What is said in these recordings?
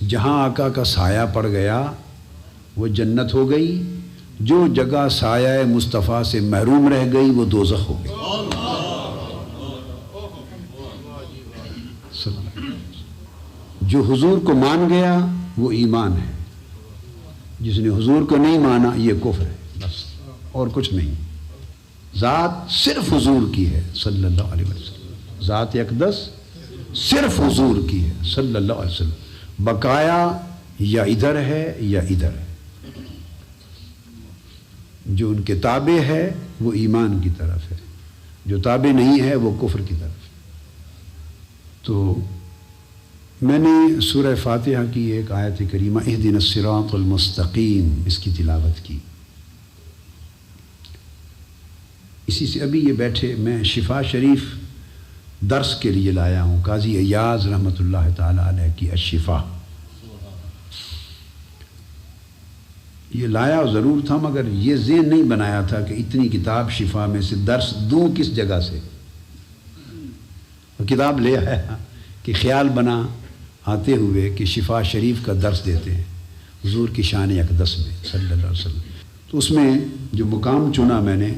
جہاں آقا کا سایہ پڑ گیا وہ جنت ہو گئی، جو جگہ سایہ مصطفیٰ سے محروم رہ گئی وہ دوزخ ہو گئی۔ جو حضور کو مان گیا وہ ایمان ہے، جس نے حضور کو نہیں مانا یہ کفر ہے، بس اور کچھ نہیں۔ ذات صرف حضور کی ہے صلی اللہ علیہ وسلم، ذات اقدس صرف حضور کی ہے صلی اللہ علیہ وسلم، بقایا یا ادھر ہے یا ادھر ہے۔ جو ان کے تابع ہے وہ ایمان کی طرف ہے، جو تابع نہیں ہے وہ کفر کی طرف ہے۔ تو میں نے سورہ فاتحہ کی ایک آیت کریمہ اہدنا الصراط المستقیم اس کی تلاوت کی۔ اسی سے ابھی یہ بیٹھے میں شفا شریف درس کے لیے لایا ہوں، قاضی ایاز رحمۃ اللہ تعالی علیہ کی الشفا۔ یہ لایا ضرور تھا مگر یہ ذہن نہیں بنایا تھا کہ اتنی کتاب شفا میں سے درس دوں کس جگہ سے۔ اور کتاب لے آیا کہ خیال بنا آتے ہوئے کہ شفا شریف کا درس دیتے ہیں حضور کی شان اقدس میں صلی اللہ علیہ وسلم۔ تو اس میں جو مقام چنا میں نے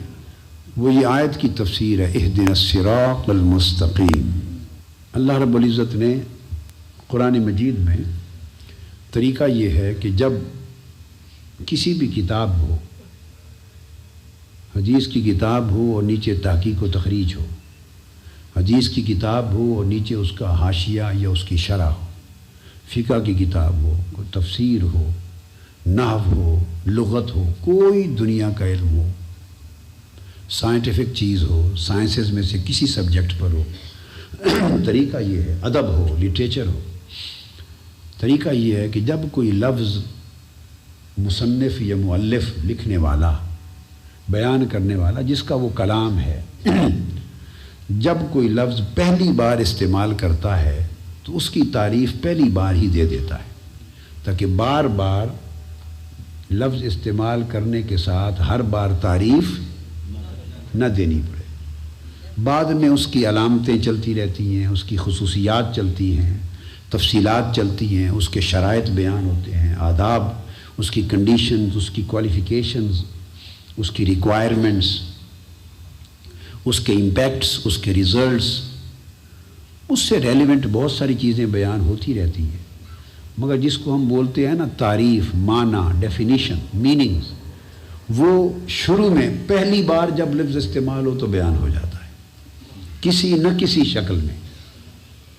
وہ یہ آیت کی تفسیر ہے، اہدنا الصراط المستقیم۔ اللہ رب العزت نے قرآن مجید میں طریقہ یہ ہے کہ جب کسی بھی کتاب ہو، حدیث کی کتاب ہو اور نیچے تحقیق و تخریج ہو، حدیث کی کتاب ہو اور نیچے اس کا حاشیہ یا اس کی شرح ہو، فقہ کی کتاب ہو، کوئی تفسیر ہو، نحو ہو، لغت ہو، کوئی دنیا کا علم ہو، سائنٹیفک چیز ہو، سائنسز میں سے کسی سبجیکٹ پر ہو، طریقہ یہ ہے، ادب ہو، لٹریچر ہو، طریقہ یہ ہے کہ جب کوئی لفظ مصنف یا مؤلف لکھنے والا، بیان کرنے والا جس کا وہ کلام ہے، جب کوئی لفظ پہلی بار استعمال کرتا ہے تو اس کی تعریف پہلی بار ہی دے دیتا ہے، تاکہ بار بار لفظ استعمال کرنے کے ساتھ ہر بار تعریف نہ دینی پڑے۔ بعد میں اس کی علامتیں چلتی رہتی ہیں، اس کی خصوصیات چلتی ہیں، تفصیلات چلتی ہیں، اس کے شرائط بیان ہوتے ہیں، آداب، اس کی کنڈیشنز، اس کی کوالیفیکیشنز، اس کی ریکوائرمنٹس، اس کے امپیکٹس، اس کے ریزلٹس، اس سے ریلیونٹ بہت ساری چیزیں بیان ہوتی رہتی ہیں۔ مگر جس کو ہم بولتے ہیں نا تعریف، معنی، ڈیفینیشن، میننگز، وہ شروع میں پہلی بار جب لفظ استعمال ہو تو بیان ہو جاتا ہے، کسی نہ کسی شکل میں،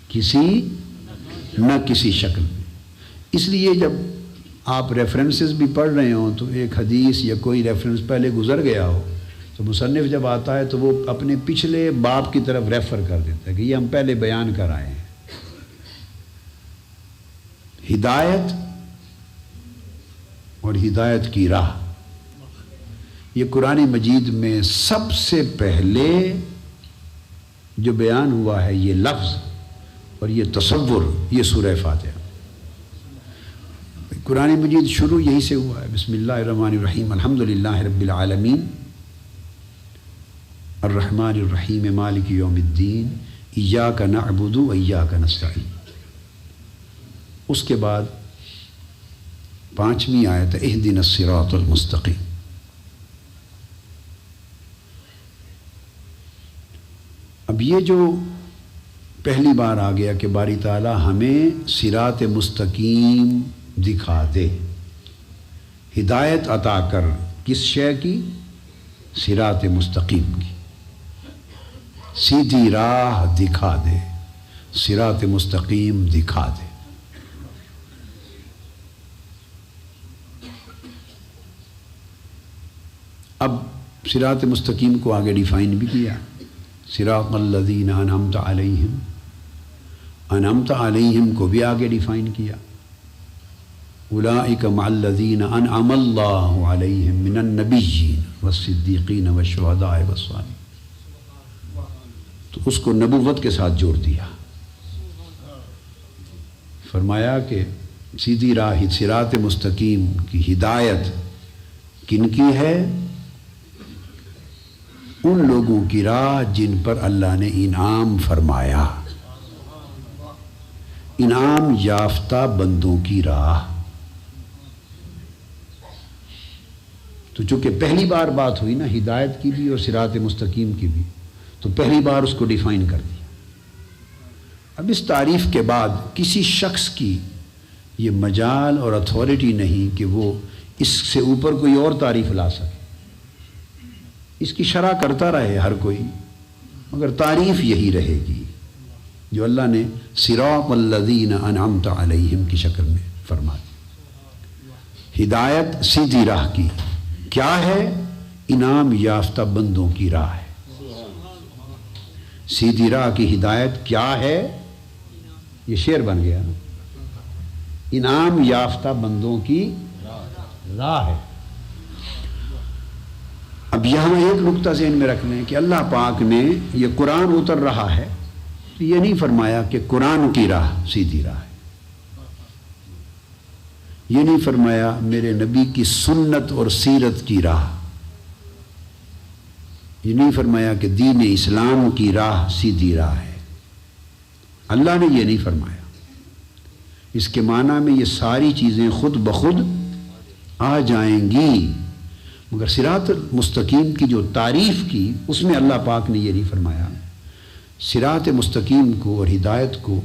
کسی نہ کسی شکل میں۔ اس لیے جب آپ ریفرنسز بھی پڑھ رہے ہوں تو ایک حدیث یا کوئی ریفرنس پہلے گزر گیا ہو تو مصنف جب آتا ہے تو وہ اپنے پچھلے باب کی طرف ریفر کر دیتا ہے کہ یہ ہم پہلے بیان کر آئے ہیں۔ ہدایت اور ہدایت کی راہ، یہ قرآن مجید میں سب سے پہلے جو بیان ہوا ہے یہ لفظ اور یہ تصور، یہ سورہ فاتحہ۔ قرآن مجید شروع یہی سے ہوا ہے، بسم اللہ الرحمن الرحیم، الحمدللہ رب العالمین، الرحمن الرحیم، مالک یوم الدین، ایاک نعبد و ایاک نستعین۔ اس کے بعد 5ویں آیت اہدنا الصراط المستقیم۔ اب یہ جو پہلی بار آ گیا کہ باری تعالیٰ ہمیں صراط مستقیم دکھا دے، ہدایت عطا کر، کس شے کی؟ صراط مستقیم کی، سیدھی راہ دکھا دے، صراط مستقیم دکھا دے۔ اب صراط مستقیم کو آگے ڈیفائن بھی کیا، صراط الذین انعمت علیہم، انعمت علیہم کو بھی آگے ڈیفائن کیا، اولئک مع الذین انعم اللہ علیہم من النبیین والصدیقین والشہداء والصالحین، تو اس کو نبوت کے ساتھ جوڑ دیا، فرمایا کہ سیدھی راہ، صراط مستقیم کی ہدایت کن کی ہے؟ ان لوگوں کی راہ جن پر اللہ نے انعام فرمایا، انعام یافتہ بندوں کی راہ. تو چونکہ پہلی بار بات ہوئی نا ہدایت کی بھی اور صراط مستقیم کی بھی، تو پہلی بار اس کو ڈیفائن کر دیا. اب اس تعریف کے بعد کسی شخص کی یہ مجال اور اتھارٹی نہیں کہ وہ اس سے اوپر کوئی اور تعریف لا سکے. اس کی شرح کرتا رہے ہر کوئی، مگر تعریف یہی رہے گی جو اللہ نے صراط الذین انعمت علیہم کی شکل میں فرما دی. ہدایت سیدھی راہ کی کیا ہے؟ انعام یافتہ بندوں کی راہ ہے. سیدھی راہ کی ہدایت کیا ہے؟ یہ شعر بن گیا نا. انعام یافتہ بندوں کی راہ ہے. اب یہاں ایک نقطہ ذہن میں رکھ لیں کہ اللہ پاک نے یہ قرآن اتر رہا ہے تو یہ نہیں فرمایا کہ قرآن کی راہ سیدھی راہ ہے. یہ نہیں فرمایا میرے نبی کی سنت اور سیرت کی راہ. یہ نہیں فرمایا کہ دین اسلام کی راہ سیدھی راہ ہے. اللہ نے یہ نہیں فرمایا. اس کے معنی میں یہ ساری چیزیں خود بخود آ جائیں گی، مگر صراط مستقیم کی جو تعریف کی اس میں اللہ پاک نے یہ نہیں فرمایا. صراط مستقیم کو اور ہدایت کو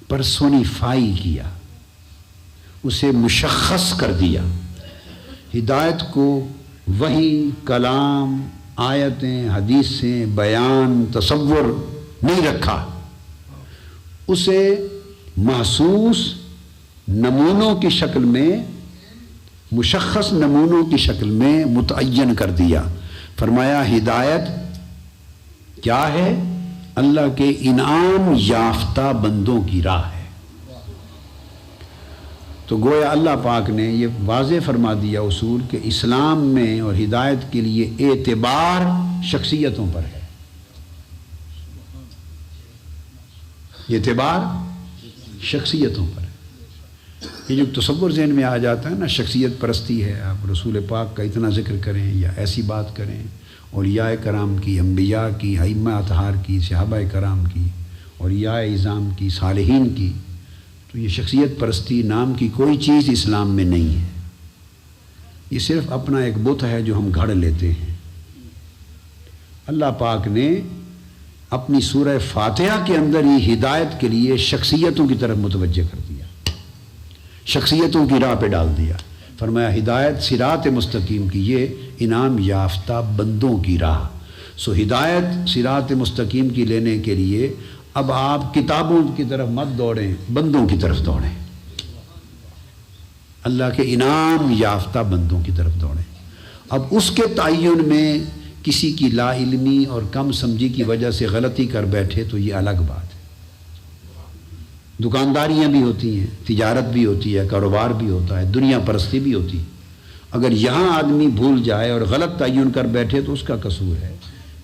پرسونیفائی کیا، اسے مشخص کر دیا. ہدایت کو وحی، کلام، آیتیں، حدیثیں، بیان، تصور نہیں رکھا، اسے محسوس نمونوں کی شکل میں، مشخص نمونوں کی شکل میں متعین کر دیا. فرمایا ہدایت کیا ہے؟ اللہ کے انعام یافتہ بندوں کی راہ ہے. تو گویا اللہ پاک نے یہ واضح فرما دیا اصول کہ اسلام میں اور ہدایت کے لیے اعتبار شخصیتوں پر ہے. اعتبار شخصیتوں پر ہے. یہ جو تصور ذہن میں آ جاتا ہے نا شخصیت پرستی ہے، آپ رسول پاک کا اتنا ذکر کریں یا ایسی بات کریں، اولیاء کرام کی، انبیاء کی، ائمہ اطہار کی، صحابہ کرام کی، اولیاء اعظام کی، صالحین کی، تو یہ شخصیت پرستی نام کی کوئی چیز اسلام میں نہیں ہے. یہ صرف اپنا ایک بت ہے جو ہم گھڑ لیتے ہیں. اللہ پاک نے اپنی سورہ فاتحہ کے اندر ہی ہدایت کے لیے شخصیتوں کی طرف متوجہ کر دیا، شخصیتوں کی راہ پہ ڈال دیا. فرمایا ہدایت صراط مستقیم کی یہ انعام یافتہ بندوں کی راہ. سو ہدایت صراط مستقیم کی لینے کے لیے اب آپ کتابوں کی طرف مت دوڑیں، بندوں کی طرف دوڑیں، اللہ کے انعام یافتہ بندوں کی طرف دوڑیں. اب اس کے تعین میں کسی کی لا علمی اور کم سمجھی کی وجہ سے غلطی کر بیٹھے تو یہ الگ بات ہے. دکانداریاں بھی ہوتی ہیں، تجارت بھی ہوتی ہے، کاروبار بھی ہوتا ہے، دنیا پرستی بھی ہوتی ہے. اگر یہاں آدمی بھول جائے اور غلط تعین کر بیٹھے تو اس کا قصور ہے.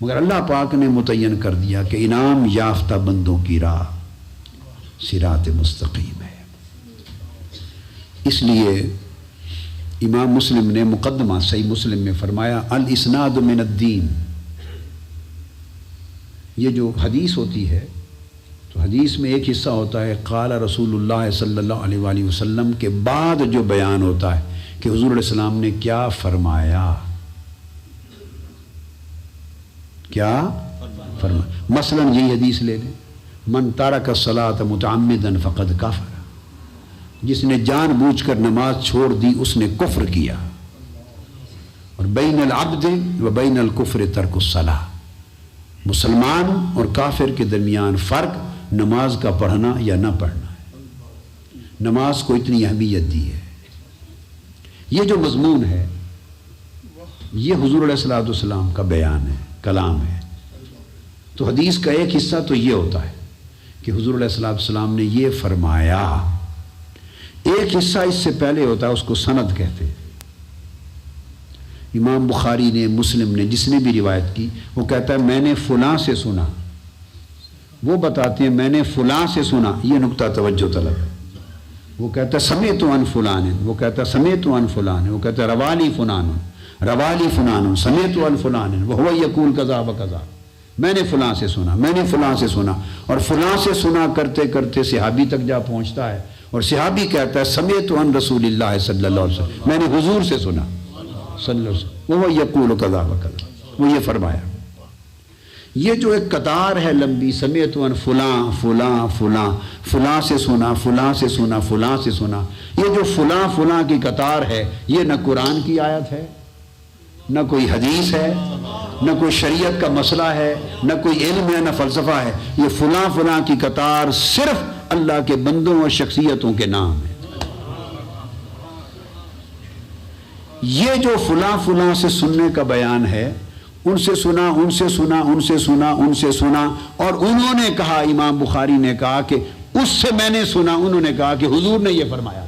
مگر اللہ پاک نے متعین کر دیا کہ انعام یافتہ بندوں کی راہ صراط مستقیم ہے. اس لیے امام مسلم نے مقدمہ صحیح مسلم میں فرمایا الاسناد من الدین. یہ جو حدیث ہوتی ہے تو حدیث میں ایک حصہ ہوتا ہے قال رسول اللہ صلی اللہ علیہ وآلہ وسلم کے بعد جو بیان ہوتا ہے کہ حضور علیہ السلام نے کیا فرمایا، کیا فرمایا. مثلا یہی حدیث لے لیں، من ترک الصلاۃ متعمدا فقد کفر، جس نے جان بوجھ کر نماز چھوڑ دی اس نے کفر کیا. اور بین العبد و بین الکفر ترک الصلاۃ، مسلمان اور کافر کے درمیان فرق نماز کا پڑھنا یا نہ پڑھنا ہے. نماز کو اتنی اہمیت دی ہے. یہ جو مضمون ہے یہ حضور علیہ السلام کا بیان ہے، کلام ہے. تو حدیث کا ایک حصہ تو یہ ہوتا ہے کہ حضور علیہ السلام نے یہ فرمایا. ایک حصہ اس سے پہلے ہوتا ہے، اس کو سند کہتے ہیں. امام بخاری نے، مسلم نے، جس نے بھی روایت کی وہ کہتا ہے میں نے فلاں سے سنا، وہ بتاتے ہیں میں نے فلاں سے سنا. یہ نقطہ توجہ طلب ہے. وہ کہتا ہے سمیت عن فلان، وہ کہتا ہے سمیت عن فلان، وہ کہتا ہے روالی فلان، روالی فلان، سمیت عن فلان وہو یقول کذا و کذا. میں نے فلاں سے سنا، میں نے فلاں سے سنا، اور فلاں سے سنا کرتے کرتے صحابی تک جا پہنچتا ہے، اور صحابی کہتا ہے سمعت عن رسول اللہ صلی اللہ علیہ وسلم، میں نے حضور سے سنا صلی اللہ علیہ وسلم، وہ یقول کذا و کذا، وہ یہ فرمایا۔ یہ جو ایک قطار ہے لمبی، سمعت عن فلاں فلاں فلاں، فلاں سے سنا، فلاں سے سنا، فلاں سے سنا، یہ جو فلاں فلاں کی قطار ہے، یہ نہ قرآن کی آیت ہے، نہ کوئی حدیث ہے، نہ کوئی شریعت کا مسئلہ ہے، نہ کوئی علم ہے، نہ فلسفہ ہے، یہ فلاں فلاں کی قطار صرف اللہ کے بندوں اور شخصیتوں کے نام ہے۔ یہ جو فلاں فلاں سے سننے کا بیان ہے، ان سے سنا، ان سے سنا، ان سے سنا، ان سے سنا، اور انہوں نے کہا، امام بخاری نے کہا کہ اس سے میں نے سنا، انہوں نے کہا کہ حضور نے یہ فرمایا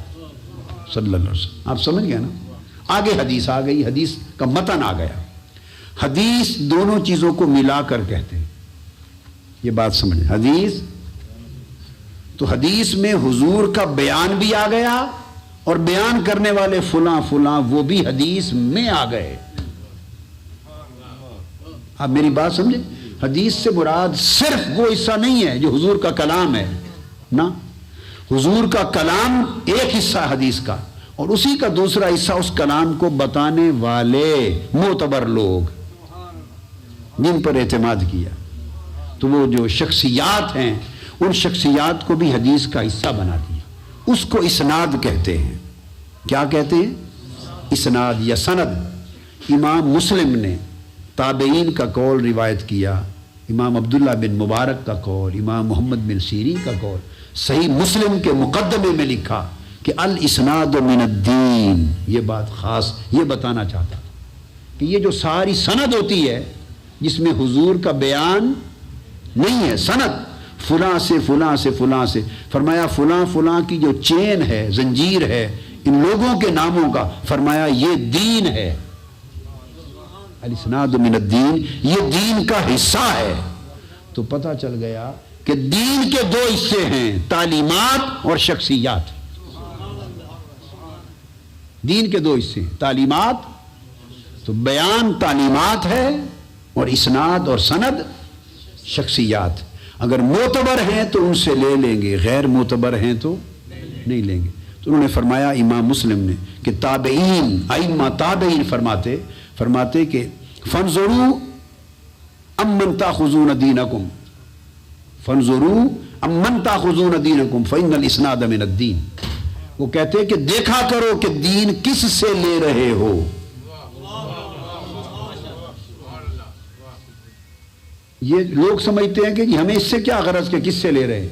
صلی اللہ علیہ وسلم۔ آپ سمجھ گئے نا؟ آگے حدیث آ گئی، حدیث کا متن آ گیا۔ حدیث دونوں چیزوں کو ملا کر کہتے ہیں، یہ بات سمجھیں۔ حدیث تو حدیث میں حضور کا بیان بھی آ گیا، اور بیان کرنے والے فلاں فلاں وہ بھی حدیث میں آ گئے۔ آپ میری بات سمجھیں؟ حدیث سے مراد صرف وہ حصہ نہیں ہے جو حضور کا کلام ہے، نا، حضور کا کلام ایک حصہ ہے حدیث کا، اور اسی کا دوسرا حصہ اس کلام کو بتانے والے معتبر لوگ جن پر اعتماد کیا، تو وہ جو شخصیات ہیں ان شخصیات کو بھی حدیث کا حصہ بنا دیا۔ اس کو اسناد کہتے ہیں۔ کیا کہتے ہیں؟ اسناد یا سند۔ امام مسلم نے تابعین کا قول روایت کیا، امام عبداللہ بن مبارک کا قول، امام محمد بن سیرین کا قول، صحیح مسلم کے مقدمے میں لکھا کہ الاسناد من الدین۔ یہ بات خاص یہ بتانا چاہتا کہ یہ جو ساری سند ہوتی ہے جس میں حضور کا بیان نہیں ہے، سند فلاں سے فلاں سے فلاں سے، فرمایا فلاں فلاں کی جو چین ہے، زنجیر ہے ان لوگوں کے ناموں کا، فرمایا یہ دین ہے۔ الاسناد من الدین، یہ دین کا حصہ ہے۔ تو پتہ چل گیا کہ دین کے دو حصے ہیں، تعلیمات اور شخصیات۔ دین کے دو حصے ہیں، تعلیمات، تو بیان تعلیمات ہے، اور اسناد اور سند شخصیات۔ اگر معتبر ہیں تو ان سے لے لیں گے، غیر معتبر ہیں تو نہیں لیں گے۔ تو انہوں نے فرمایا امام مسلم نے کہ تابعین، ائمہ تابعین فرماتے کہ فانظروا امن تاخذون دینکم، فانظروا امن تاخذون دینکم فإن الاسناد من الدین۔ وہ کہتے ہیں کہ دیکھا کرو کہ دین کس سے لے رہے ہو۔ یہ لوگ سمجھتے ہیں کہ جی ہمیں اس سے کیا غرض کہ کس سے لے رہے ہیں،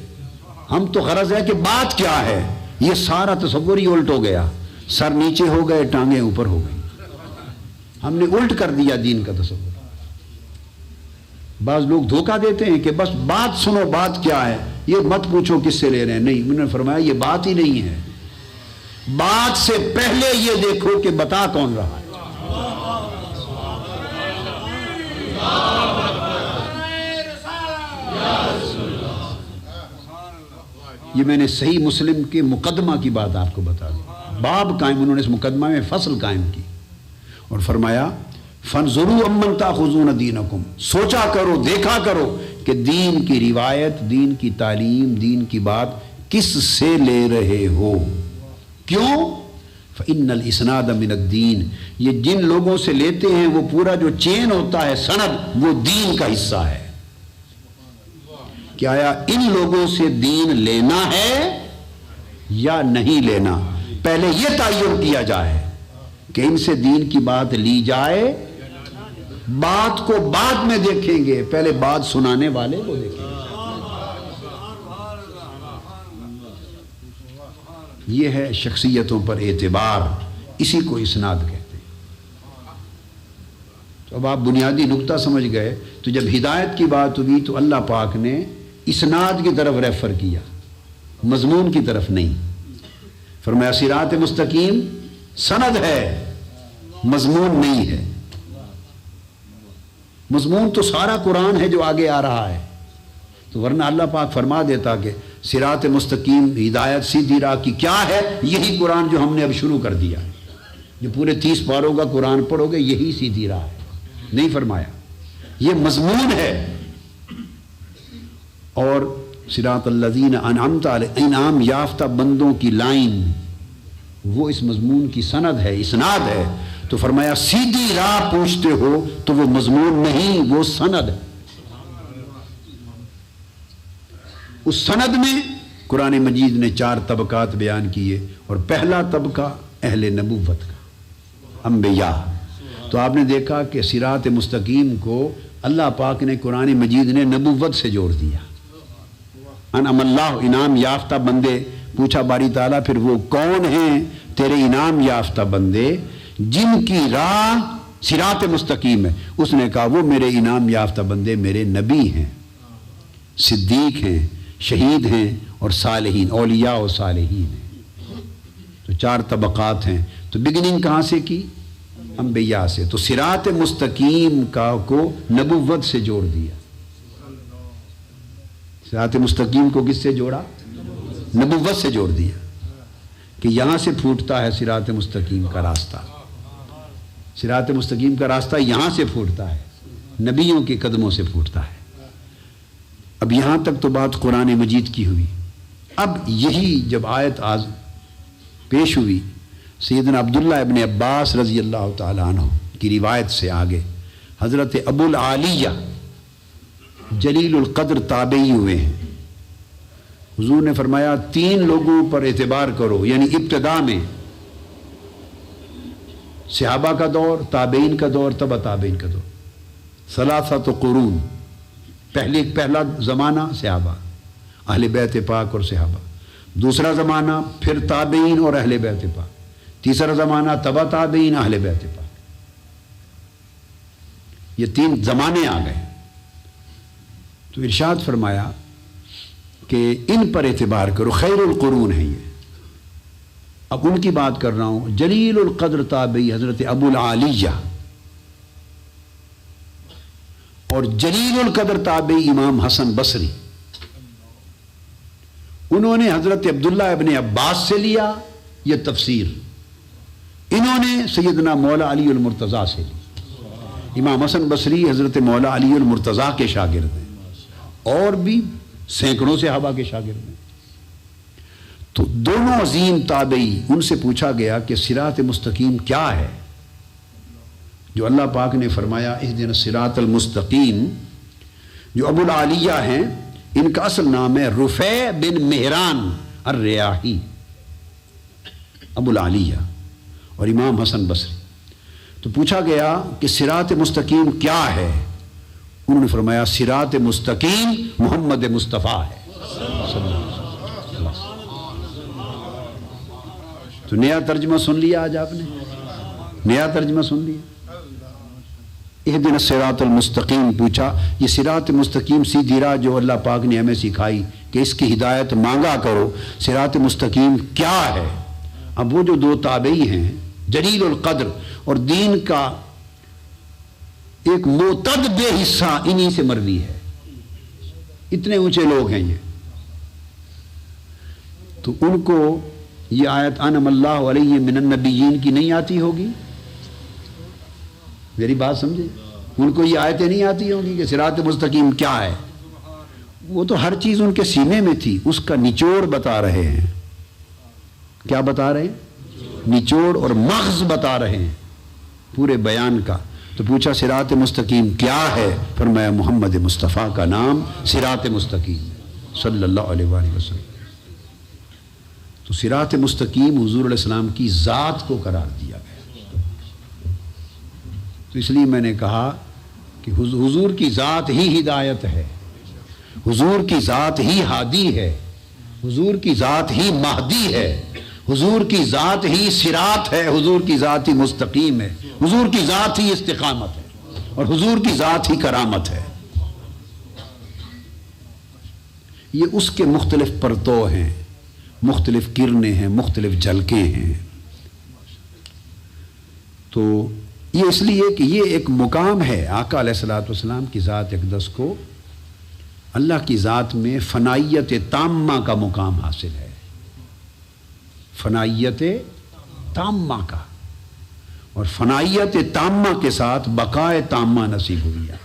ہم تو غرض ہے کہ بات کیا ہے۔ یہ سارا تصور ہی الٹ ہو گیا، سر نیچے ہو گئے، ٹانگیں اوپر ہو گئی، ہم نے الٹ کر دیا دین کا تصور۔ بعض لوگ دھوکہ دیتے ہیں کہ بس بات سنو، بات کیا ہے، یہ مت پوچھو کس سے لے رہے ہیں۔ نہیں، انہوں نے فرمایا یہ بات ہی نہیں ہے، بات سے پہلے یہ دیکھو کہ بتا کون رہا ہے۔ یہ میں نے صحیح مسلم کے مقدمہ کی بات آپ کو بتا دی، باب قائم، انہوں نے اس مقدمہ میں فصل قائم کی اور فرمایا فانظروا امن تاخذون دینکم، سوچا کرو، دیکھا کرو کہ دین کی روایت، دین کی تعلیم، دین کی بات کس سے لے رہے ہو۔ کیوں؟ فإن الاسناد من الدین، یہ جن لوگوں سے لیتے ہیں وہ پورا جو چین ہوتا ہے، سند، وہ دین کا حصہ ہے۔ کہ آیا ان لوگوں سے دین لینا ہے یا نہیں لینا، پہلے یہ تعین کیا جائے کہ ان سے دین کی بات لی جائے، بات کو بعد میں دیکھیں گے، پہلے بات سنانے والے کو دیکھیں گے۔ یہ ہے شخصیتوں پر اعتبار، اسی کو اسناد کہتے ہیں۔ تو اب آپ بنیادی نقطہ سمجھ گئے۔ تو جب ہدایت کی بات ہوئی تو اللہ پاک نے اسناد کی طرف ریفر کیا، مضمون کی طرف نہیں۔ فرمایا صراط مستقیم سند ہے، مضمون نہیں ہے۔ مضمون تو سارا قرآن ہے جو آگے آ رہا ہے، تو ورنہ اللہ پاک فرما دیتا کہ صراط مستقیم، ہدایت، سیدھی راہ کی کیا ہے، یہی قرآن جو ہم نے اب شروع کر دیا ہے، جو پورے 30 پاروں کا قرآن پڑھو گے یہی سیدھی راہ ہے۔ نہیں فرمایا، یہ مضمون ہے، اور صراط الذین انعمت علیہم، انعام یافتہ بندوں کی لائن وہ اس مضمون کی سند ہے، اسناد ہے. تو فرمایا سیدھی راہ پوچھتے ہو تو وہ مضمون نہیں، وہ سند ہے. اس سند میں قرآن مجید نے 4 طبقات بیان کیے، اور پہلا طبقہ اہل نبوت کا، انبیاء. تو آپ نے دیکھا کہ صراط مستقیم کو اللہ پاک نے قرآن مجید نے نبوت سے جوڑ دیا. انعم اللہ، انعام یافتہ بندے. پوچھا باری تعالیٰ پھر وہ کون ہیں تیرے انعام یافتہ بندے جن کی راہ صراط مستقیم ہے؟ اس نے کہا وہ میرے انعام یافتہ بندے میرے نبی ہیں، صدیق ہیں، شہید ہیں، اور صالحین، اولیاء و صالحین ہیں. تو 4 طبقات ہیں. تو بگننگ کہاں سے کی؟ انبیاء سے. تو صراط مستقیم کو نبوت سے جوڑ دیا. صراط مستقیم کو کس سے جوڑا؟ نبوت سے جوڑ دیا کہ یہاں سے پھوٹتا ہے صراط مستقیم کا راستہ. صراط مستقیم کا راستہ یہاں سے پھوٹتا ہے، نبیوں کے قدموں سے پھوٹتا ہے. اب یہاں تک تو بات قرآن مجید کی ہوئی. اب یہی جب آیت پیش ہوئی سیدنا عبداللہ ابن عباس رضی اللہ تعالیٰ عنہ کی روایت سے آگے حضرت ابو العالیہ جلیل القدر تابعی ہوئے ہیں. حضور نے فرمایا 3 لوگوں پر اعتبار کرو، یعنی ابتدا میں صحابہ کا دور، تابعین کا دور، تبع تابعین کا دور، 3 قرون. پہلا زمانہ صحابہ، اہل بیت پاک اور صحابہ. دوسرا زمانہ پھر تابعین اور اہل بیت پاک. تیسرا زمانہ تبع تابعین، اہل بیت پاک. یہ 3 زمانے آ گئے. تو ارشاد فرمایا کہ ان پر اعتبار کرو، خیر القرون ہے یہ. اب ان کی بات کر رہا ہوں. جلیل القدر تابعی حضرت ابو العالیہ، اور جلیل القدر تابعی امام حسن بصری. انہوں نے حضرت عبداللہ ابن عباس سے لیا یہ تفسیر، انہوں نے سیدنا مولا علی المرتضیٰ سے لی. امام حسن بصری حضرت مولا علی المرتضیٰ کے شاگرد ہیں، اور بھی سینکڑوں صحابہ کے شاگرد ہیں. تو دونوں عظیم تابعی، ان سے پوچھا گیا کہ صراط مستقیم کیا ہے؟ جو اللہ پاک نے فرمایا اہدنا الصراط المستقیم. جو ابو العالیہ ہیں ان کا اصل نام ہے رفیع بن مہران الریاحی، ابو العالیہ اور امام حسن بصری. تو پوچھا گیا کہ صراط مستقیم کیا ہے؟ انہوں نے فرمایا صراط مستقیم محمد مصطفیٰ ہے. تو نیا ترجمہ سن لیا آج آپ نے، نیا ترجمہ سن لیا. اہدنا الصراط المستقیم پوچھا، یہ صراط مستقیم سیدھی راہ جو اللہ پاک نے ہمیں سکھائی کہ اس کی ہدایت مانگا کرو، صراط مستقیم کیا ہے؟ اب وہ جو 2 تابعی ہیں جلیل القدر اور دین کا ایک معتد بے حصہ انہی سے مروی ہے، اتنے اونچے لوگ ہیں یہ. تو ان کو یہ آیت انعم اللہ علیہ من النبیین کی نہیں آتی ہوگی؟ میری بات سمجھے؟ ان کو یہ آیتیں نہیں آتی ہوں گی کہ صراط مستقیم کیا ہے؟ وہ تو ہر چیز ان کے سینے میں تھی، اس کا نچوڑ بتا رہے ہیں. کیا بتا رہے ہیں؟ نچوڑ اور مغز بتا رہے ہیں پورے بیان کا. تو پوچھا صراط مستقیم کیا ہے؟ فرمایا محمد مصطفیٰ کا نام صراط مستقیم صلی اللہ علیہ وآلہ وسلم. تو صراط مستقیم حضور علیہ السلام کی ذات کو قرار دیا گیا. تو اس لیے میں نے کہا کہ حضور کی ذات ہی ہدایت ہے، حضور کی ذات ہی ہادی ہے، حضور کی ذات ہی مہدی ہے، حضور کی ذات ہی صراط ہے، حضور کی ذات ہی مستقیم ہے، حضور کی ذات ہی استقامت ہے، اور حضور کی ذات ہی کرامت ہے. یہ اس کے مختلف پرتو ہیں، مختلف کرنیں ہیں، مختلف جھلکیں ہیں. تو یہ اس لیے کہ یہ ایک مقام ہے آقا علیہ الصلوۃ والسلام کی ذات اقدس کو اللہ کی ذات میں فنائیت تامہ کا مقام حاصل ہے، فنائیت تامہ کا، اور فنائیت تامہ کے ساتھ بقائے تامہ نصیب ہوئی ہے.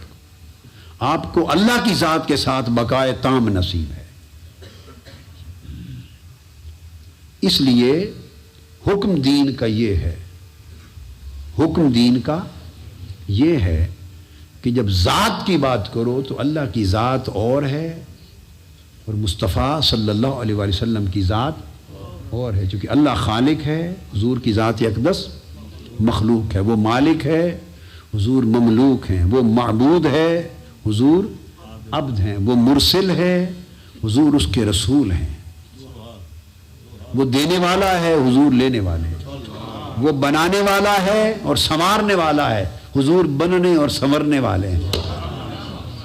آپ کو اللہ کی ذات کے ساتھ بقائے تام نصیب ہے۔ اس لیے حکم دین کا یہ ہے، حکم دین کا یہ ہے کہ جب ذات کی بات کرو تو اللہ کی ذات اور ہے اور مصطفیٰ صلی اللہ علیہ وآلہ وسلم کی ذات اور ہے، چونکہ اللہ خالق ہے، حضور کی ذات اقدس مخلوق ہے، وہ مالک ہے، حضور مملوک ہیں، وہ معبود ہے، حضور عبد ہیں، وہ مرسل ہے، حضور اس کے رسول ہیں، وہ دینے والا ہے، حضور لینے والے ہیں، وہ بنانے والا ہے اور سنوارنے والا ہے، حضور بننے اور سنورنے والے ہیں،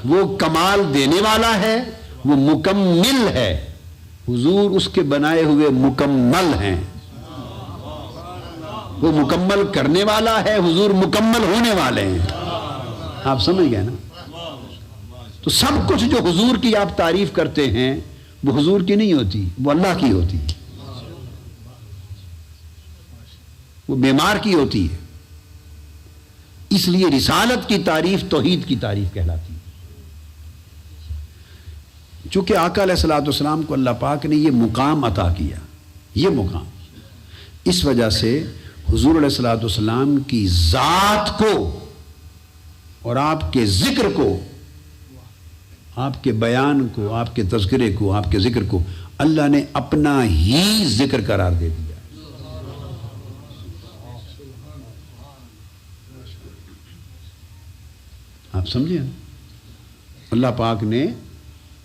وہ کمال دینے والا ہے، وہ مکمل ہے، حضور اس کے بنائے ہوئے مکمل ہیں، وہ مکمل کرنے والا ہے، حضور مکمل ہونے والے ہیں۔ آپ سمجھ گئے نا؟ تو سب کچھ جو حضور کی آپ تعریف کرتے ہیں وہ حضور کی نہیں ہوتی، وہ اللہ کی ہوتی ہے، وہ بیمار کی ہوتی ہے۔ اس لیے رسالت کی تعریف توحید کی تعریف کہلاتی ہے۔ چونکہ آقا علیہ الصلوۃ والسلام کو اللہ پاک نے یہ مقام عطا کیا، یہ مقام، اس وجہ سے حضور علیہ الصلوۃ والسلام کی ذات کو اور آپ کے ذکر کو، آپ کے بیان کو، آپ کے تذکرے کو، آپ کے ذکر کو اللہ نے اپنا ہی ذکر قرار دے دیا۔ آپ سمجھیں؟ اللہ پاک نے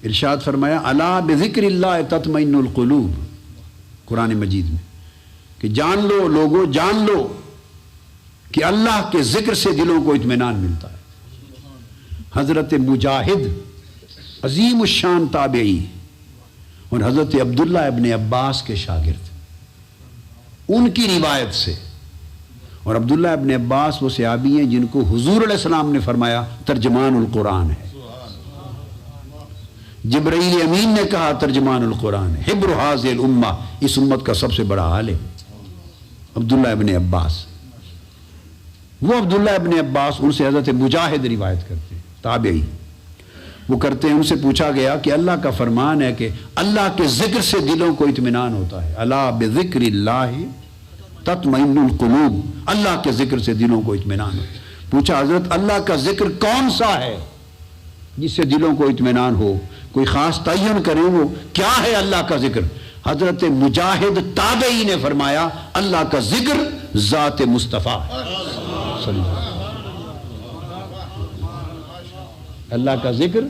ارشاد فرمایا الا بذکر اللہ تطمئن القلوب، قرآن مجید میں، کہ جان لو لوگو، جان لو کہ اللہ کے ذکر سے دلوں کو اطمینان ملتا ہے۔ حضرت مجاہد عظیم الشان تابعی اور حضرت عبداللہ ابن عباس کے شاگرد، ان کی روایت سے، اور عبداللہ ابن عباس وہ صحابی ہیں جن کو حضور علیہ السلام نے فرمایا ترجمان القرآن ہے، جبرائیل امین نے کہا ترجمان القرآن ہے، حبر حاضر الامہ، اس امت کا سب سے بڑا عالم عبداللہ ابن عباس۔ وہ عبداللہ ابن عباس، ان سے حضرت مجاہد روایت کرتے ہیں، تابعی، وہ کرتے ہیں، ان سے پوچھا گیا کہ اللہ کا فرمان ہے کہ اللہ کے ذکر سے دلوں کو اطمینان ہوتا ہے، الا بذکر اللہ تطمئن القلوب، اللہ کے ذکر سے دلوں کو اطمینان ہو۔ پوچھا حضرت اللہ کا ذکر کون سا ہے جس سے دلوں کو اطمینان ہو؟ کوئی خاص تعین کریں وہ کیا ہے اللہ کا ذکر؟ حضرت مجاہد تابعی نے فرمایا اللہ کا ذکر ذات مصطفیٰ ہے، اللہ کا ذکر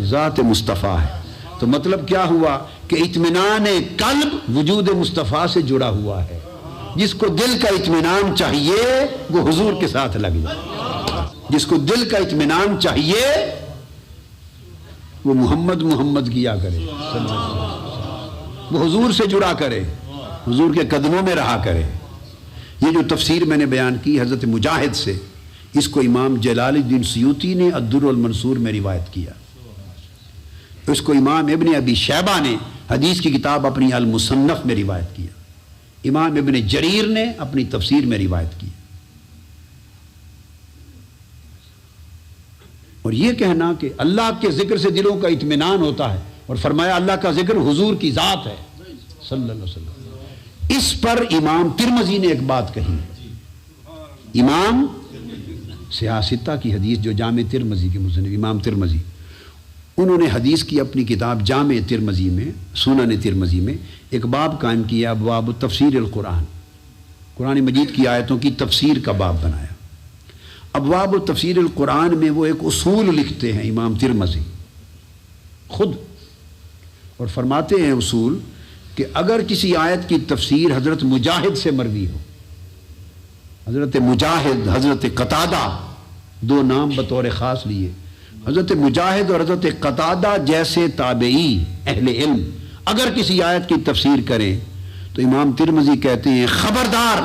ذات مصطفیٰ ہے۔ تو مطلب کیا ہوا کہ اطمینان قلب وجود مصطفیٰ سے جڑا ہوا ہے۔ جس کو دل کا اطمینان چاہیے وہ حضور کے ساتھ لگ جائے، جس کو دل کا اطمینان چاہیے وہ محمد محمد کیا کرے، وہ حضور سے جڑا کرے، حضور کے قدموں میں رہا کرے۔ یہ جو تفسیر میں نے بیان کی حضرت مجاہد سے، اس کو امام جلال الدین سیوطی نے الدر المنصور میں روایت کیا، اس کو امام ابن ابی شیبہ نے حدیث کی کتاب اپنی المصنف میں روایت کیا، امام ابن جریر نے اپنی تفسیر میں روایت کی۔ اور یہ کہنا کہ اللہ کے ذکر سے دلوں کا اطمینان ہوتا ہے، اور فرمایا اللہ کا ذکر حضور کی ذات ہے صلی اللہ علیہ وسلم، اس پر امام ترمذی نے ایک بات کہی، امام سیاستہ کی حدیث جو جامع ترمذی کے مصنف امام ترمذی، انہوں نے حدیث کی اپنی کتاب جامع ترمذی میں، سنن ترمذی میں ایک باب قائم کیا، ابواب تفسیر القرآن، قرآن مجید کی آیتوں کی تفسیر کا باب بنایا۔ ابواب تفسیر القرآن میں وہ ایک اصول لکھتے ہیں امام ترمذی خود، اور فرماتے ہیں اصول کہ اگر کسی آیت کی تفسیر حضرت مجاہد سے مروی ہو، حضرت مجاہد، حضرت قتادہ، دو نام بطور خاص لیے، حضرت مجاہد اور حضرت قتادہ جیسے تابعی اہل علم اگر کسی آیت کی تفسیر کریں تو امام ترمذی کہتے ہیں خبردار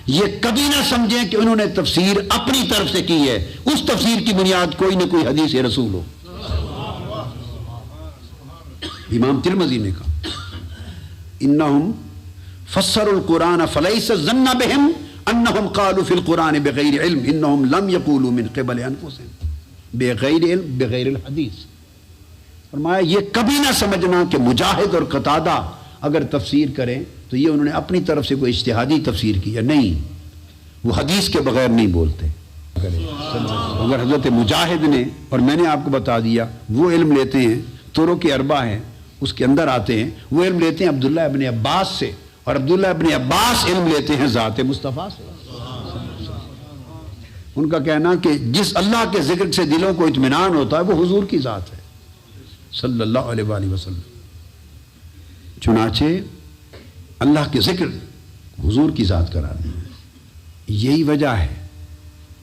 یہ کبھی نہ سمجھیں کہ انہوں نے تفسیر اپنی طرف سے کی ہے، اس تفسیر کی بنیاد کوئی نہ کوئی حدیث رسول ہو۔ امام ترمذی نے کہا انہم فسروا القرآن فلیس الظن بہم انہم قالوا فی القرآن بغیر علم انہم لم یقولوا من قبل انفسہم۔ بغیر علم بغیر الحدیث۔ فرمایا یہ کبھی نہ سمجھنا کہ مجاہد اور قتادہ اگر تفسیر کریں تو یہ انہوں نے اپنی طرف سے کوئی اجتہادی تفسیر کی ہے، نہیں، وہ حدیث کے بغیر نہیں بولتے۔ اگر حضرت مجاہد نے، اور میں نے آپ کو بتا دیا، وہ علم لیتے ہیں، طرق اربع ہیں اس کے اندر آتے ہیں، وہ علم لیتے ہیں عبداللہ ابن عباس سے، اور عبداللہ ابن عباس علم لیتے ہیں ذات مصطفیٰ سے۔ ان کا کہنا کہ جس اللہ کے ذکر سے دلوں کو اطمینان ہوتا ہے وہ حضور کی ذات ہے صلی اللہ علیہ وآلہ وسلم۔ چنانچہ اللہ کے ذکر حضور کی ذات قرار دیا۔ یہی وجہ ہے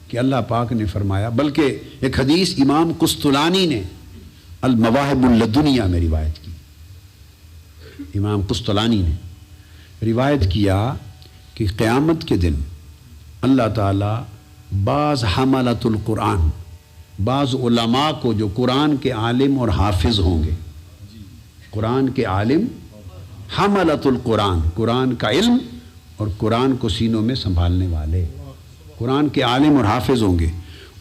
کہ اللہ پاک نے فرمایا، بلکہ ایک حدیث امام قسطلانی نے المواہب اللدنیہ میں روایت کی، امام قسطلانی نے روایت کیا کہ قیامت کے دن اللہ تعالیٰ بعض حملۃ القرآن، بعض علماء کو جو قرآن کے عالم اور حافظ ہوں گے، قرآن کے عالم، حملۃ القرآن، قرآن کا علم اور قرآن کو سینوں میں سنبھالنے والے، قرآن کے عالم اور حافظ ہوں گے،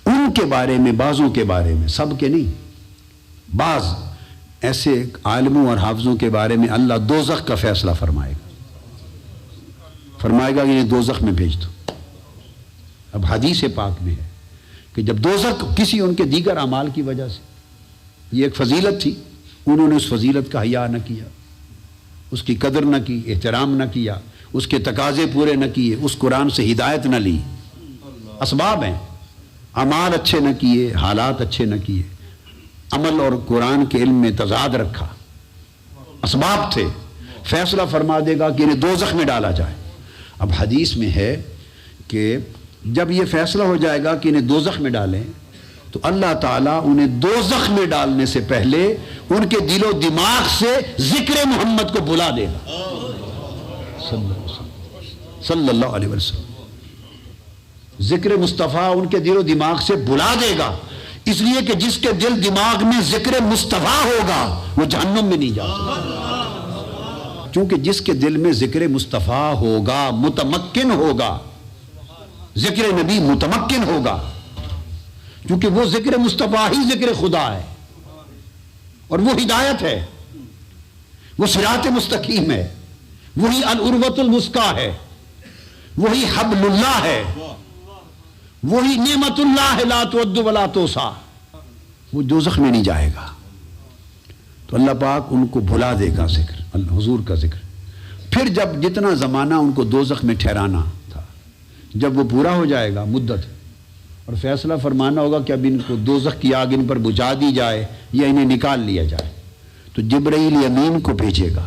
ان کے بارے میں، بعضوں کے بارے میں، سب کے نہیں، بعض ایسے عالموں اور حافظوں کے بارے میں اللہ دوزخ کا فیصلہ فرمائے گا کہ انہیں دوزخ میں بھیج دو۔ اب حدیث پاک میں ہے کہ جب دوزخ کسی ان کے دیگر اعمال کی وجہ سے، یہ ایک فضیلت تھی، انہوں نے اس فضیلت کا حیا نہ کیا، اس کی قدر نہ کی، احترام نہ کیا، اس کے تقاضے پورے نہ کیے، اس قرآن سے ہدایت نہ لی، اسباب ہیں، اعمال اچھے نہ کیے، حالات اچھے نہ کیے، عمل اور قرآن کے علم میں تضاد رکھا، اسباب تھے، فیصلہ فرما دے گا کہ انہیں دوزخ میں ڈالا جائے۔ اب حدیث میں ہے کہ جب یہ فیصلہ ہو جائے گا کہ انہیں دوزخ میں ڈالیں تو اللہ تعالیٰ انہیں دوزخ میں ڈالنے سے پہلے ان کے دل و دماغ سے ذکر محمد کو بلا دے گا صلی اللہ علیہ وسلم۔ ذکر مصطفیٰ ان کے دل و دماغ سے بلا دے گا، اس لیے کہ جس کے دل دماغ میں ذکر مصطفیٰ ہوگا وہ جہنم میں نہیں جا سکتا، چونکہ جس کے دل میں ذکر مصطفیٰ ہوگا متمکن ہوگا، ذکر نبی متمکن ہوگا، کیونکہ وہ ذکر مصطفیٰ ہی ذکر خدا ہے، اور وہ ہدایت ہے، وہ صراط مستقیم ہے، وہی العروۃ الوثقیٰ ہے، وہی حبل اللہ ہے، وہی نعمت اللہ لا تعد ولا تحصیٰ، وہ دوزخ میں نہیں جائے گا۔ تو اللہ پاک ان کو بھلا دے گا ذکر، حضور کا ذکر۔ پھر جب جتنا زمانہ ان کو دوزخ میں ٹھہرانا تھا، جب وہ پورا ہو جائے گا مدت، اور فیصلہ فرمانا ہوگا کہ اب ان کو دوزخ کی آگ ان پر بجھا دی جائے یا انہیں نکال لیا جائے، تو جبرائیل امین کو بھیجے گا،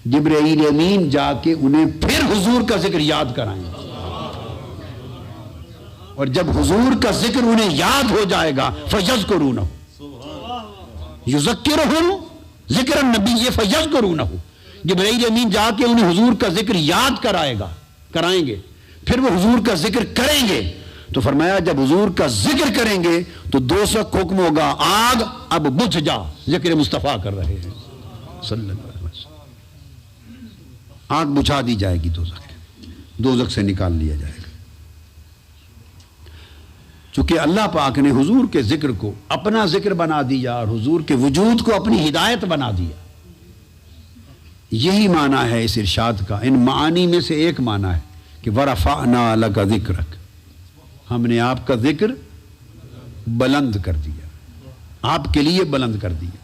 جبرائیل امین جا کے انہیں پھر حضور کا ذکر یاد کرائیں گے، اور جب حضور کا ذکر انہیں یاد ہو جائے گا فَيَذْكُرُونَهُ يُذَكِّرُهُمْ ذکر النبی فَيَذْكُرُونَهُ، جبرائیل امین جا کے انہیں حضور کا ذکر یاد کرائیں گے، پھر وہ حضور کا ذکر کریں گے۔ تو فرمایا جب حضور کا ذکر کریں گے تو دوزخ حکم ہوگا آگ اب بجھ جا، ذکر مصطفیٰ کر رہے ہیں صلی اللہ علیہ وسلم، آگ بجھا دی جائے گی، دوزخ سے نکال لیا جائے گا۔ چونکہ اللہ پاک نے حضور کے ذکر کو اپنا ذکر بنا دیا اور حضور کے وجود کو اپنی ہدایت بنا دیا، یہی معنی ہے اس ارشاد کا۔ ان معانی میں سے ایک معنی ہے کہ وَرَفَعْنَا لَكَ ذِكْرَكَ، ہم نے آپ کا ذکر بلند کر دیا، آپ کے لیے بلند کر دیا۔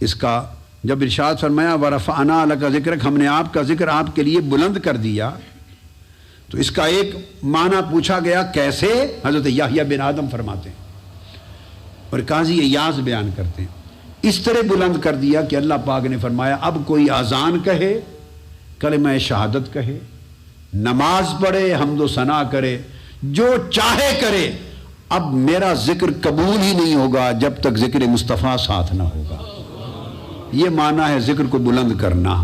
اس کا جب ارشاد فرمایا وَرَفَعْنَا لَكَ ذِكْرَكَ، ہم نے آپ کا ذکر آپ کے لیے بلند کر دیا، تو اس کا ایک معنی پوچھا گیا کیسے؟ حضرت یحییٰ بن آدم فرماتے ہیں اور قاضی ایاز بیان کرتے ہیں، اس طرح بلند کر دیا کہ اللہ پاک نے فرمایا اب کوئی اذان کہے، کلمہ شہادت کہے، نماز پڑھے، حمد و ثنا کرے، جو چاہے کرے، اب میرا ذکر قبول ہی نہیں ہوگا جب تک ذکر مصطفیٰ ساتھ نہ ہوگا۔ یہ معنی ہے ذکر کو بلند کرنا۔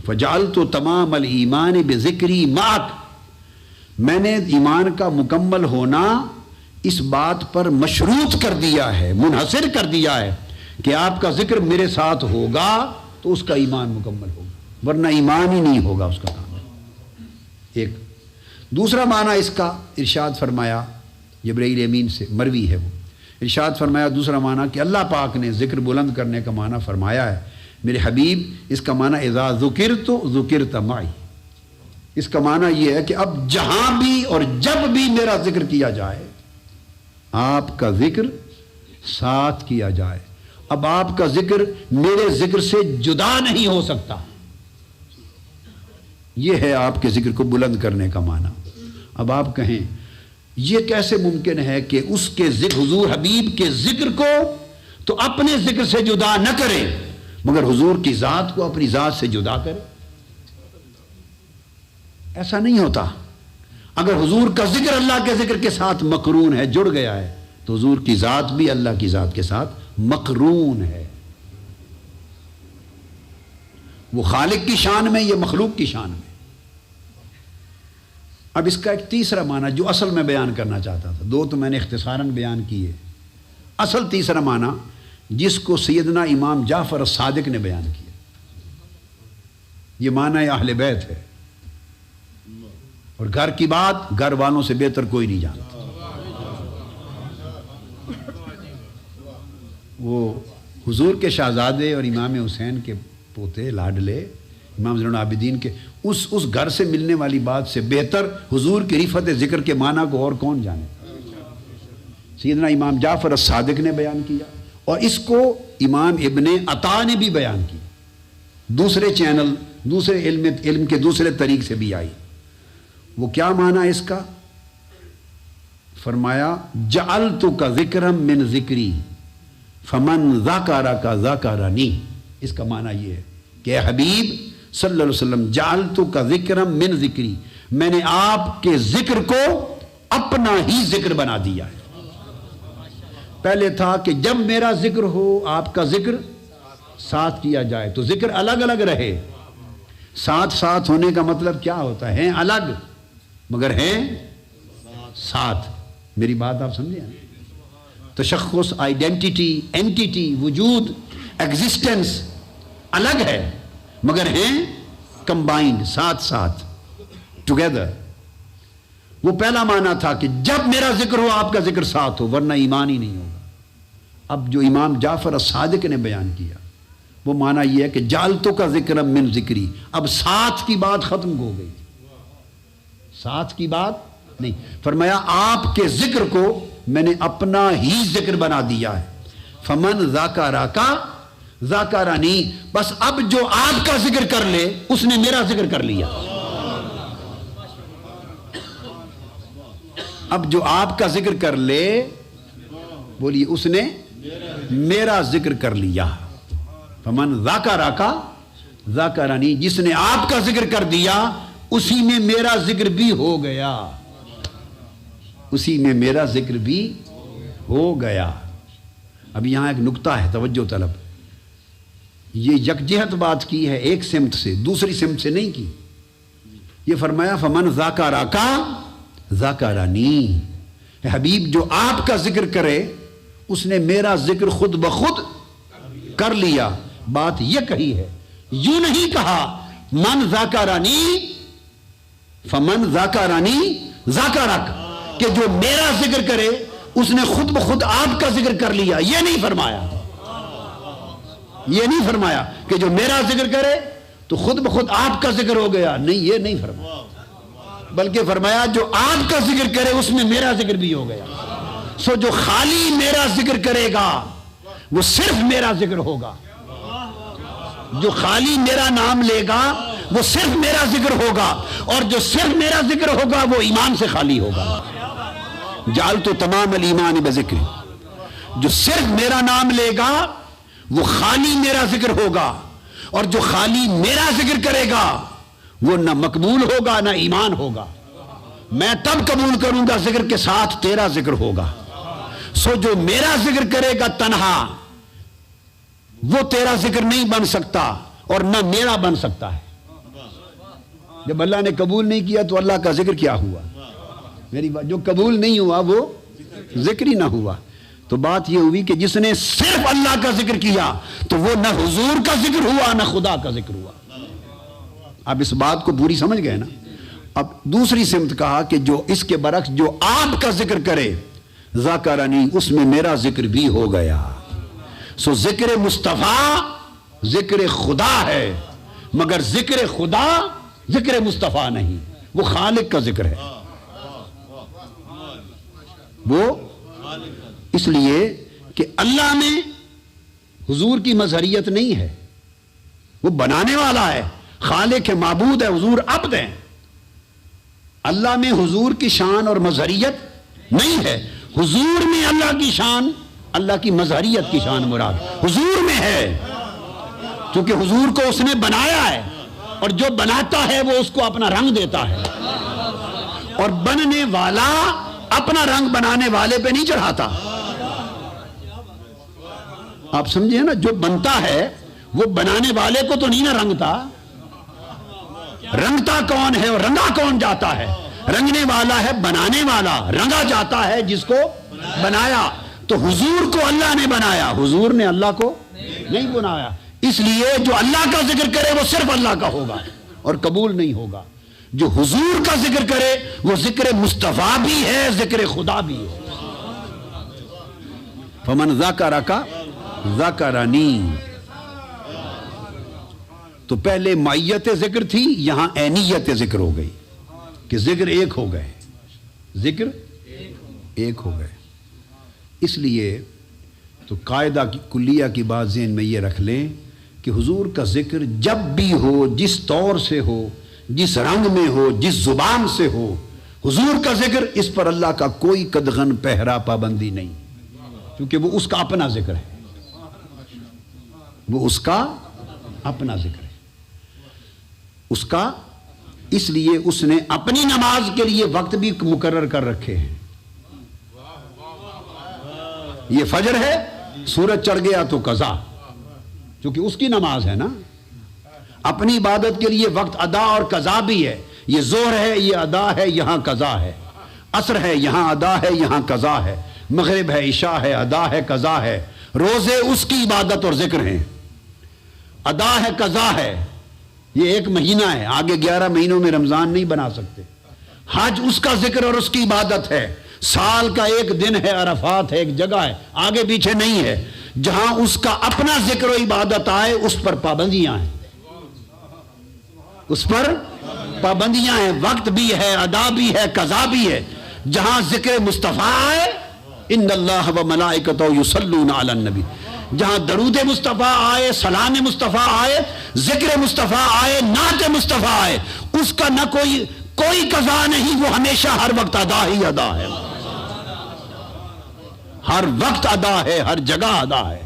فَجَعَلْتُ تَمَامَ الْإِيمَانِ بِذِكْرِي مَعَكَ، میں نے ایمان کا مکمل ہونا اس بات پر مشروط کر دیا ہے، منحصر کر دیا ہے کہ آپ کا ذکر میرے ساتھ ہوگا تو اس کا ایمان مکمل ہوگا، ورنہ ایمان ہی نہیں ہوگا اس کا کام۔ ایک دوسرا معنی اس کا ارشاد فرمایا جبرائیل امین سے مروی ہے وہ. ارشاد فرمایا دوسرا معنی کہ اللہ پاک نے ذکر بلند کرنے کا معنی فرمایا ہے میرے حبیب. اس کا معنی اذا ذکرت ذکرت معی. اس کا معنی یہ ہے کہ اب جہاں بھی اور جب بھی میرا ذکر کیا جائے آپ کا ذکر ساتھ کیا جائے. اب آپ کا ذکر میرے ذکر سے جدا نہیں ہو سکتا. یہ ہے آپ کے ذکر کو بلند کرنے کا معنی. اب آپ کہیں یہ کیسے ممکن ہے کہ اس کے ذکر حضور حبیب کے ذکر کو تو اپنے ذکر سے جدا نہ کرے مگر حضور کی ذات کو اپنی ذات سے جدا کرے؟ ایسا نہیں ہوتا. اگر حضور کا ذکر اللہ کے ذکر کے ساتھ مقرون ہے، جڑ گیا ہے، تو حضور کی ذات بھی اللہ کی ذات کے ساتھ مقرون ہے. وہ خالق کی شان میں، یہ مخلوق کی شان میں. اب اس کا ایک تیسرا معنی جو اصل میں بیان کرنا چاہتا تھا، دو تو میں نے اختصاراً بیان کیے. اصل تیسرا معنی جس کو سیدنا امام جعفر الصادق نے بیان کیا، یہ معنی اہل بیت ہے. اور گھر کی بات گھر والوں سے بہتر کوئی نہیں جانتا. وہ حضور کے شہزادے اور امام حسین کے پوتے لاڈلے امام زین العابدین کے اس گھر سے ملنے والی بات سے بہتر حضور کی رفعت ذکر کے معنی کو اور کون جانے. سیدنا امام جعفر الصادق نے بیان کیا اور اس کو امام ابن عطا نے بھی بیان کیا. دوسرے چینل، دوسرے علم کے دوسرے طریق سے بھی آئی. وہ کیا معنی اس کا؟ فرمایا جعلتک ذکرا من ذکری فمن ذکرک ذکرنی. اس کا معنی یہ ہے کہ اے حبیب صلی اللہ علیہ وسلم جعلتک ذکرا من ذکری، میں نے آپ کے ذکر کو اپنا ہی ذکر بنا دیا ہے. پہلے تھا کہ جب میرا ذکر ہو آپ کا ذکر ساتھ کیا جائے تو ذکر الگ الگ رہے. ساتھ ساتھ ہونے کا مطلب کیا ہوتا ہے؟ ہیں الگ مگر ہیں ساتھ. میری بات آپ سمجھے؟ تشخص، آئیڈینٹیٹی، اینٹیٹی، وجود، ایگزسٹنس الگ ہے مگر ہیں کمبائنڈ، ساتھ ساتھ، ٹوگیدر. وہ پہلا معنی تھا کہ جب میرا ذکر ہو آپ کا ذکر ساتھ ہو، ورنہ ایمان ہی نہیں ہوگا. اب جو امام جعفر الصادق نے بیان کیا وہ معنی یہ ہے کہ جعلتو کا ذکر من ذکری. اب ساتھ کی بات ختم ہو گئی، ساتھ کی بات نہیں. فرمایا آپ کے ذکر کو میں نے اپنا ہی ذکر بنا دیا ہے. فمن ذکرک ذکرنی. بس اب جو آپ کا ذکر کر لے اس نے میرا ذکر کر لیا. اب جو آپ کا ذکر کر لے، بولیے، اس نے میرا ذکر کر لیا. فمن ذکرک ذکرنی. جس نے آپ کا ذکر کر دیا اسی میں میرا ذکر بھی ہو گیا، اسی میں میرا ذکر بھی ہو گیا. اب یہاں ایک نکتہ ہے، توجہ طلب. یہ یکجہت بات کی ہے، ایک سمت سے، دوسری سمت سے نہیں کی. یہ فرمایا فمن ذکرک ذکرنی. حبیب جو آپ کا ذکر کرے اس نے میرا ذکر خود بخود کر لیا. بات یہ کہی ہے، یوں نہیں کہا من ذکرنی فمن ذکرنی ذکرک، کہ جو میرا ذکر کرے اس نے خود بخود آپ کا ذکر کر لیا. یہ نہیں فرمایا، یہ نہیں فرمایا کہ جو میرا ذکر کرے تو خود بخود آپ کا ذکر ہو گیا. نہیں، یہ نہیں فرمایا، بلکہ فرمایا جو آپ کا ذکر کرے اس میں میرا ذکر بھی ہو گیا. سو جو خالی میرا ذکر کرے گا وہ صرف میرا ذکر ہوگا. جو خالی میرا نام لے گا وہ صرف میرا ذکر ہوگا، اور جو صرف میرا ذکر ہوگا وہ ایمان سے خالی ہوگا. جعلت تمام الایمان بذکر. جو صرف میرا نام لے گا وہ خالی میرا ذکر ہوگا، اور جو خالی میرا ذکر کرے گا وہ نہ مقبول ہوگا نہ ایمان ہوگا. میں تب قبول کروں گا ذکر کے ساتھ تیرا ذکر ہوگا. سو جو میرا ذکر کرے گا تنہا وہ تیرا ذکر نہیں بن سکتا اور نہ میرا بن سکتا ہے. جب اللہ نے قبول نہیں کیا تو اللہ کا ذکر کیا ہوا؟ میری بات، جو قبول نہیں ہوا وہ ذکر ہی نہ ہوا. تو بات یہ ہوئی کہ جس نے صرف اللہ کا ذکر کیا تو وہ نہ حضور کا ذکر ہوا نہ خدا کا ذکر ہوا. اب اس بات کو پوری سمجھ گئے نا؟ اب دوسری سمت کہا کہ جو اس کے برعکس جو آپ کا ذکر کرے ذاکرنی، اس میں میرا ذکر بھی ہو گیا۔ سو ذکر مصطفیٰ ذکر خدا ہے، مگر ذکر خدا ذکر مصطفیٰ نہیں، وہ خالق کا ذکر ہے۔ وہ اس لیے کہ اللہ میں حضور کی مظہریت نہیں ہے، وہ بنانے والا ہے، خالق ہے، معبود ہے، حضور عبد ہے۔ اللہ میں حضور کی شان اور مظہریت نہیں ہے، حضور میں اللہ کی شان، اللہ کی مظہریت کی شان مراد حضور میں ہے، کیونکہ حضور کو اس نے بنایا ہے، اور جو بناتا ہے وہ اس کو اپنا رنگ دیتا ہے، اور بننے والا اپنا رنگ بنانے والے پہ نہیں چڑھاتا۔ آپ سمجھے نا، جو بنتا ہے وہ بنانے والے کو تو نہیں نہ رنگتا، رنگتا کون ہے اور رنگا کون جاتا ہے؟ رنگنے والا ہے بنانے والا، رنگا جاتا ہے جس کو بنایا۔ تو حضور کو اللہ نے بنایا، حضور نے اللہ کو نہیں بنایا، اس لیے جو اللہ کا ذکر کرے وہ صرف اللہ کا ہوگا اور قبول نہیں ہوگا، جو حضور کا ذکر کرے وہ ذکر مصطفیٰ بھی ہے، ذکر خدا بھی ہے۔ فمن ذاکرک ذاکرنی، تو پہلے معیت ذکر تھی، یہاں عینیت ذکر ہو گئی کہ ذکر ایک ہو گئے، ذکر ایک ہو گئے۔ اس لیے تو قاعدہ کی کلیہ کی بات ذہن میں یہ رکھ لیں کہ حضور کا ذکر جب بھی ہو، جس طور سے ہو، جس رنگ میں ہو، جس زبان سے ہو، حضور کا ذکر، اس پر اللہ کا کوئی قدغن پہرا پابندی نہیں، کیونکہ وہ اس کا اپنا ذکر ہے، وہ اس کا اپنا ذکر ہے، اس کا، اس لیے اس نے اپنی نماز کے لیے وقت بھی مقرر کر رکھے ہیں۔ یہ فجر ہے، سورج چڑھ گیا تو قضا، کیونکہ اس کی نماز ہے نا۔ اپنی عبادت کے لیے وقت ادا اور قضا بھی ہے، یہ ظہر ہے، یہ ادا ہے، یہاں قضا ہے، عصر ہے، یہاں ادا ہے، یہاں قضا ہے، مغرب ہے، عشاء ہے، ادا ہے، قضا ہے، روزے اس کی عبادت اور ذکر ہیں، ادا ہے، قضا ہے، یہ ایک مہینہ ہے، آگے 11 مہینوں میں رمضان نہیں بنا سکتے۔ حج اس کا ذکر اور اس کی عبادت ہے، سال کا ایک دن ہے، عرفات ہے، ایک جگہ ہے، آگے پیچھے نہیں ہے، جہاں اس کا اپنا ذکر و عبادت آئے اس پر پابندیاں ہیں، اس پر پابندیاں ہیں، وقت بھی ہے، ادا بھی ہے، قضا بھی ہے۔ جہاں ذکر مصطفیٰ آئے، ان اللہ و ملائکتہ یصلون علی النبی، جہاں درود مصطفیٰ آئے، سلام مصطفیٰ آئے، ذکر مصطفیٰ آئے، نعت مصطفیٰ آئے، اس کا نہ کوئی قضا نہیں، وہ ہمیشہ ہر وقت ادا ہی ادا ہے، ہر وقت ادا ہے، ہر جگہ ادا ہے،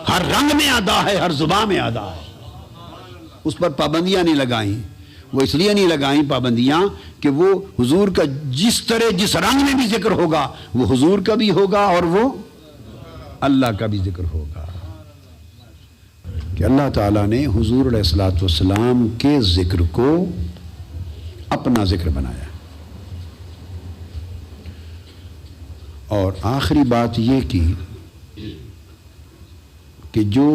ہر رنگ میں ادا ہے، ہر زبان میں ادا ہے۔ اس پر پابندیاں نہیں لگائیں، وہ اس لیے نہیں لگائیں پابندیاں کہ وہ حضور کا جس طرح جس رنگ میں بھی ذکر ہوگا وہ حضور کا بھی ہوگا اور وہ اللہ کا بھی ذکر ہوگا، کہ اللہ تعالیٰ نے حضور علیہ الصلوۃ والسلام کے ذکر کو اپنا ذکر بنایا۔ اور آخری بات یہ کی کہ جو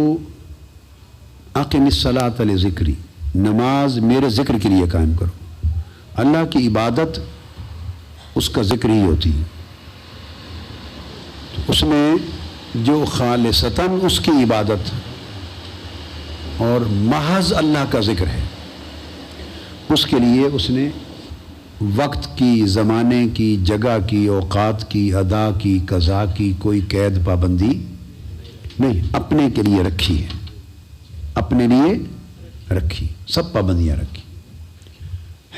اقم الصلاۃ لذکری، نماز میرے ذکر کے لیے قائم کرو، اللہ کی عبادت اس کا ذکر ہی ہوتی ہے، تو اس میں جو خالصتاً اس کی عبادت اور محض اللہ کا ذکر ہے، اس کے لیے اس نے وقت کی، زمانے کی، جگہ کی، اوقات کی، ادا کی، قضا کی کوئی قید پابندی نہیں، اپنے کے لیے رکھی ہے، اپنے لیے رکھی، سب پابندیاں رکھی،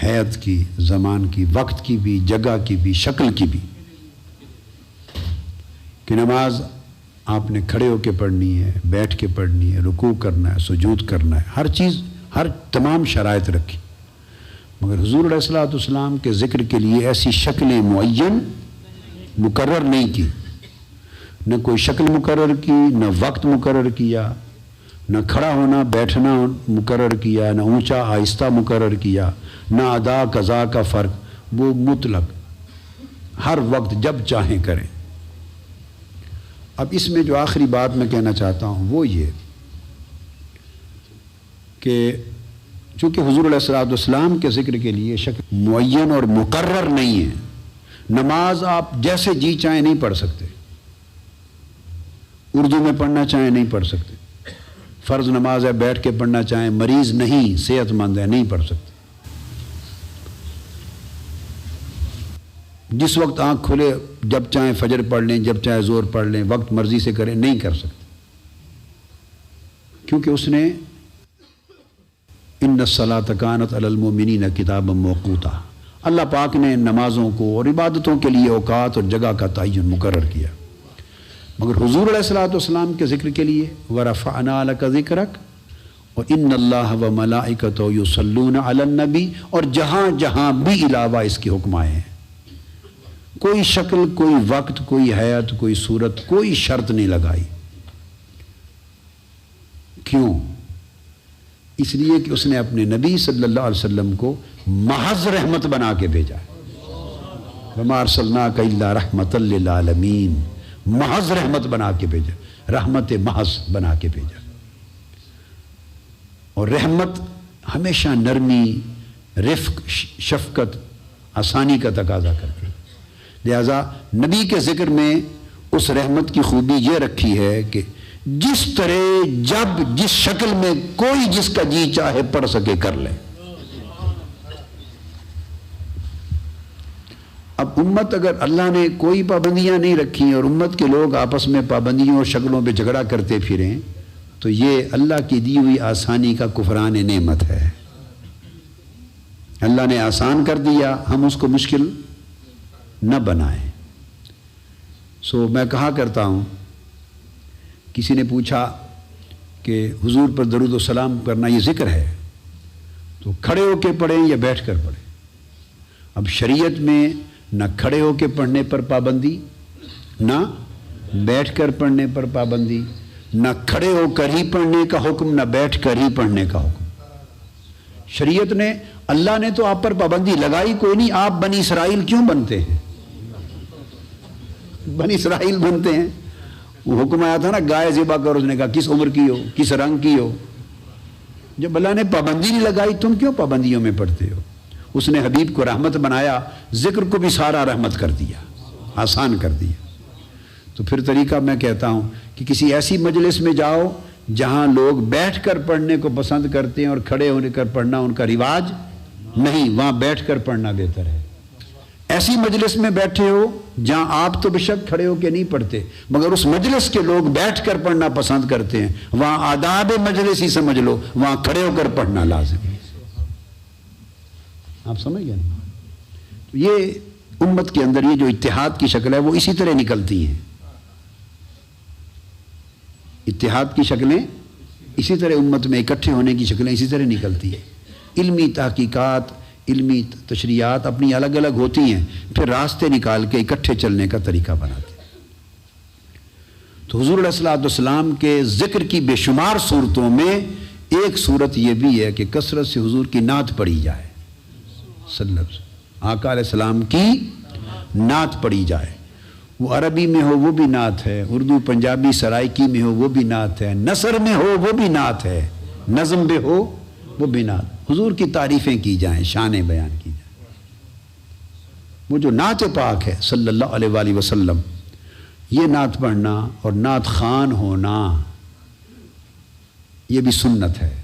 حیت کی، زمان کی، وقت کی بھی، جگہ کی بھی، شکل کی بھی، کہ نماز آپ نے کھڑے ہو کے پڑھنی ہے، بیٹھ کے پڑھنی ہے، رکوع کرنا ہے، سجود کرنا ہے، ہر چیز، ہر تمام شرائط رکھی، مگر حضور علیہ الصلوۃ والسلام کے ذکر کے لیے ایسی شکلیں معین مقرر نہیں کی، نہ کوئی شکل مقرر کی، نہ وقت مقرر کیا، نہ کھڑا ہونا بیٹھنا مقرر کیا، نہ اونچا آہستہ مقرر کیا، نہ ادا قضا کا فرق، وہ مطلق ہر وقت جب چاہیں کریں۔ اب اس میں جو آخری بات میں کہنا چاہتا ہوں وہ یہ کہ چونکہ حضور علیہ الصلوۃ والسلام کے ذکر کے لیے شکل معین اور مقرر نہیں ہے، نماز آپ جیسے جی چاہیں نہیں پڑھ سکتے، اردو میں پڑھنا چاہیں نہیں پڑھ سکتے، فرض نماز ہے بیٹھ کے پڑھنا چاہیں، مریض نہیں صحت مند ہے نہیں پڑھ سکتے، جس وقت آنکھ کھلے جب چاہیں فجر پڑھ لیں، جب چاہیں زور پڑھ لیں، وقت مرضی سے کریں، نہیں کر سکتے، کیونکہ اس نے ان الصلاۃ کانت علی المؤمنین کتابا موقوتا، اللہ پاک نے نمازوں کو اور عبادتوں کے لیے اوقات اور جگہ کا تعین مقرر کیا، مگر حضور علیہ الصلوۃ والسلام کے ذکر کے لیے ورفعنا لک ذکرک اور ان اللہ و ملائکتہ یصلون علی النبی، اور جہاں جہاں بھی علاوہ اس کے حکم آئے ہیں، کوئی شکل، کوئی وقت، کوئی حیت، کوئی صورت، کوئی شرط نہیں لگائی۔ کیوں؟ اس لیے کہ اس نے اپنے نبی صلی اللہ علیہ وسلم کو محض رحمت بنا کے بھیجا ہے، وما ارسلناک الا رحمۃ للعالمین، محض رحمت بنا کے بھیجا، رحمت محض بنا کے بھیجا، اور رحمت ہمیشہ نرمی، رفق، شفقت، آسانی کا تقاضا کرتی ہے، لہذا نبی کے ذکر میں اس رحمت کی خوبی یہ رکھی ہے کہ جس طرح جب جس شکل میں کوئی جس کا جی چاہے پڑھ سکے کر لے۔ اب امت اگر اللہ نے کوئی پابندیاں نہیں رکھی اور امت کے لوگ آپس میں پابندیوں اور شکلوں پہ جھگڑا کرتے پھریں تو یہ اللہ کی دی ہوئی آسانی کا کفران نعمت ہے۔ اللہ نے آسان کر دیا، ہم اس کو مشکل نہ بنائیں۔ سو میں کہا کرتا ہوں، کسی نے پوچھا کہ حضور پر درود و سلام کرنا یہ ذکر ہے تو کھڑے ہو کے پڑھیں یا بیٹھ کر پڑھیں؟ اب شریعت میں نہ کھڑے ہو کے پڑھنے پر پابندی، نہ بیٹھ کر پڑھنے پر پابندی، نہ کھڑے ہو کر ہی پڑھنے کا حکم، نہ بیٹھ کر ہی پڑھنے کا حکم۔ شریعت نے، اللہ نے تو آپ پر پابندی لگائی کوئی نہیں، آپ بنی اسرائیل کیوں بنتے ہیں؟ بنی اسرائیل بنتے ہیں، وہ حکم آیا تھا نا گائے ذبح کرو، اس نے کہا کس عمر کی ہو، کس رنگ کی ہو، جب اللہ نے پابندی نہیں لگائی تم کیوں پابندیوں میں پڑھتے ہو؟ اس نے حبیب کو رحمت بنایا، ذکر کو بھی سارا رحمت کر دیا، آسان کر دیا۔ تو پھر طریقہ میں کہتا ہوں کہ کسی ایسی مجلس میں جاؤ جہاں لوگ بیٹھ کر پڑھنے کو پسند کرتے ہیں اور کھڑے ہونے کر پڑھنا ان کا رواج نہیں، وہاں بیٹھ کر پڑھنا بہتر ہے۔ ایسی مجلس میں بیٹھے ہو جہاں آپ تو بے شک کھڑے ہو کے نہیں پڑھتے مگر اس مجلس کے لوگ بیٹھ کر پڑھنا پسند کرتے ہیں، وہاں آداب مجلس ہی سمجھ لو، وہاں کھڑے ہو کر پڑھنا لازم ہے۔ آپ سمجھ گئے نا؟ یہ امت کے اندر یہ جو اتحاد کی شکل ہے وہ اسی طرح نکلتی ہیں، اتحاد کی شکلیں اسی طرح امت میں اکٹھے ہونے کی شکلیں اسی طرح نکلتی ہیں۔ علمی تحقیقات، علمی تشریعات اپنی الگ الگ ہوتی ہیں، پھر راستے نکال کے اکٹھے چلنے کا طریقہ بناتے ہیں۔ تو حضور علیہ الصلوۃ والسلام کے ذکر کی بے شمار صورتوں میں ایک صورت یہ بھی ہے کہ کثرت سے حضور کی نعت پڑھی جائے، صلی اللہ علیہ وسلم، آقا علیہ السلام کی نعت پڑھی جائے، وہ عربی میں ہو وہ بھی نعت ہے، اردو پنجابی سرائکی میں ہو وہ بھی نعت ہے، نثر میں ہو وہ بھی نعت ہے، نظم میں ہو وہ بھی نعت، حضور کی تعریفیں کی جائیں، شانیں بیان کی جائیں۔ وہ جو نعت پاک ہے صلی اللہ علیہ وآلہ وسلم، یہ نعت پڑھنا اور نعت خوان ہونا یہ بھی سنت ہے۔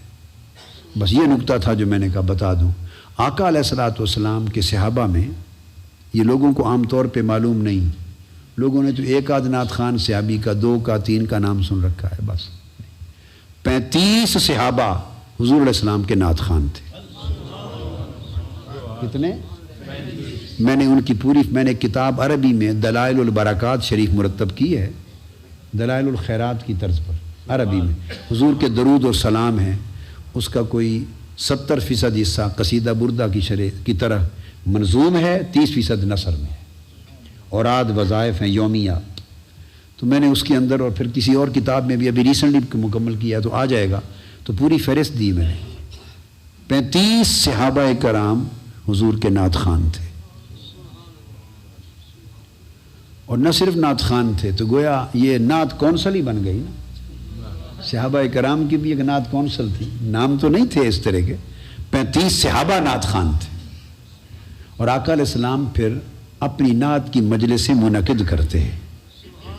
بس یہ نکتہ تھا جو میں نے کہا بتا دوں۔ آقا علیہ الصلوۃ والسلام کے صحابہ میں یہ لوگوں کو عام طور پہ معلوم نہیں، لوگوں نے تو ایک آدھ نعت خوان صحابی کا، دو کا، تین کا نام سن رکھا ہے، بس 35 صحابہ حضور علیہ السلام کے نعت خوان تھے۔ کتنے؟ میں نے ان کی پوری، میں نے کتاب عربی میں دلائل البرکات شریف مرتب کی ہے، دلائل الخیرات کی طرز پر عربی میں حضور کے درود اور سلام ہیں، اس کا کوئی 70% حصہ قصیدہ بردہ کی شرح کی طرح منظوم ہے، 30% نثر میں ہے، اوراد وظائف ہیں یومیہ۔ تو میں نے اس کے اندر اور پھر کسی اور کتاب میں بھی ابھی ریسنٹلی مکمل کیا تو آ جائے گا، تو پوری فہرست دی میں نے۔ 35 صحابہ کرام حضور کے نعت خوان تھے، اور نہ صرف نعت خوان تھے تو گویا یہ نعت کونسل ہی بن گئی نا، صحابہ کرام کی بھی ایک نعت کونسل تھی، نام تو نہیں تھے اس طرح کے، 35 صحابہ نعت خوان تھے، اور آقا علیہ السلام پھر اپنی نعت کی مجلسیں منعقد کرتے،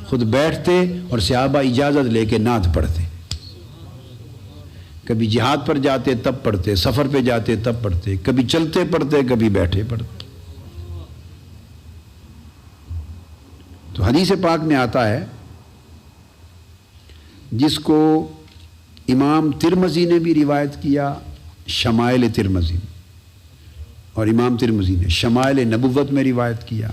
خود بیٹھتے اور صحابہ اجازت لے کے نعت پڑھتے، کبھی جہاد پر جاتے تب پڑھتے، سفر پہ جاتے تب پڑھتے، کبھی چلتے پڑھتے، کبھی بیٹھے پڑھتے۔ تو حدیث پاک میں آتا ہے، جس کو امام ترمذی نے بھی روایت کیا شمائل ترمذی میں، اور امام ترمذی نے شمائل نبوت میں روایت کیا،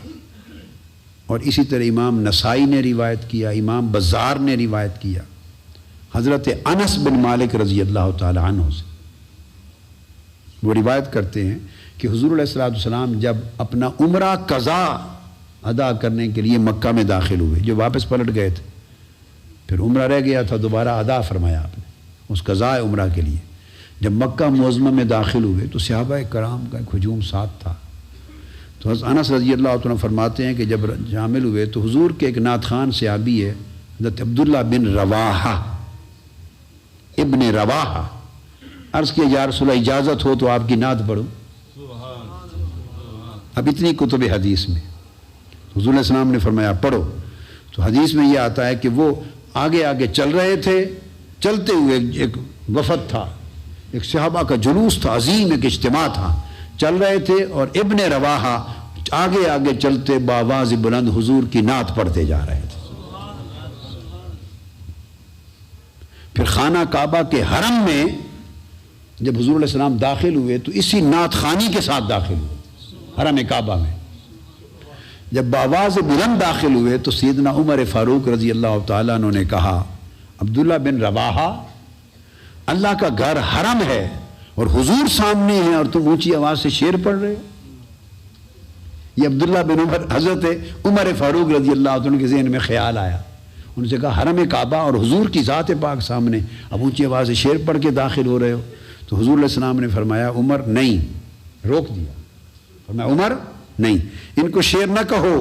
اور اسی طرح امام نسائی نے روایت کیا، امام بزار نے روایت کیا حضرت انس بن مالک رضی اللہ تعالی عنہ سے۔ وہ روایت کرتے ہیں کہ حضور علیہ الصلوۃ والسلام جب اپنا عمرہ قضا ادا کرنے کے لیے مکہ میں داخل ہوئے، جو واپس پلٹ گئے تھے، پھر عمرہ رہ گیا تھا، دوبارہ ادا فرمایا آپ نے اس قضاء عمرہ کے لیے۔ جب مکہ معظمہ میں داخل ہوئے تو صحابہ کرام کا ایک ہجوم ساتھ تھا، تو حضرت انس رضی اللہ عنہ فرماتے ہیں کہ جب شامل ہوئے تو حضور کے ایک نعت خوان صحابی ہے حضرت عبداللہ بن رواحہ ابن رواحہ، عرض کیا یا رسول اللہ اجازت ہو تو آپ کی نعت پڑھوں۔ اب اتنی کتب حدیث میں حضور علیہ السلام نے فرمایا پڑھو، تو حدیث میں یہ آتا ہے کہ وہ آگے آگے چل رہے تھے، چلتے ہوئے ایک وفد تھا، ایک صحابہ کا جلوس تھا، عظیم ایک اجتماع تھا، چل رہے تھے، اور ابن رواحہ آگے آگے چلتے بآواز بلند حضور کی نعت پڑھتے جا رہے تھے۔ پھر خانہ کعبہ کے حرم میں جب حضور علیہ السلام داخل ہوئے تو اسی نعت خوانی کے ساتھ داخل ہوئے حرم کعبہ میں۔ جب بآواز بلند داخل ہوئے تو سیدنا عمر فاروق رضی اللہ تعالیٰ عنہ نے کہا عبداللہ بن رواحہ، اللہ کا گھر حرم ہے اور حضور سامنے ہیں اور تم اونچی آواز سے شعر پڑھ رہے ہو۔ یہ عبداللہ بن عمر، حضرت عمر فاروق رضی اللہ عنہ کے ذہن میں خیال آیا، ان سے کہا حرم کعبہ اور حضور کی ذات پاک سامنے اب اونچی آواز سے شعر پڑھ کے داخل ہو رہے ہو۔ تو حضور علیہ السلام نے فرمایا عمر نہیں، روک دیا، فرمایا عمر نہیں، ان کو شعر نہ کہو،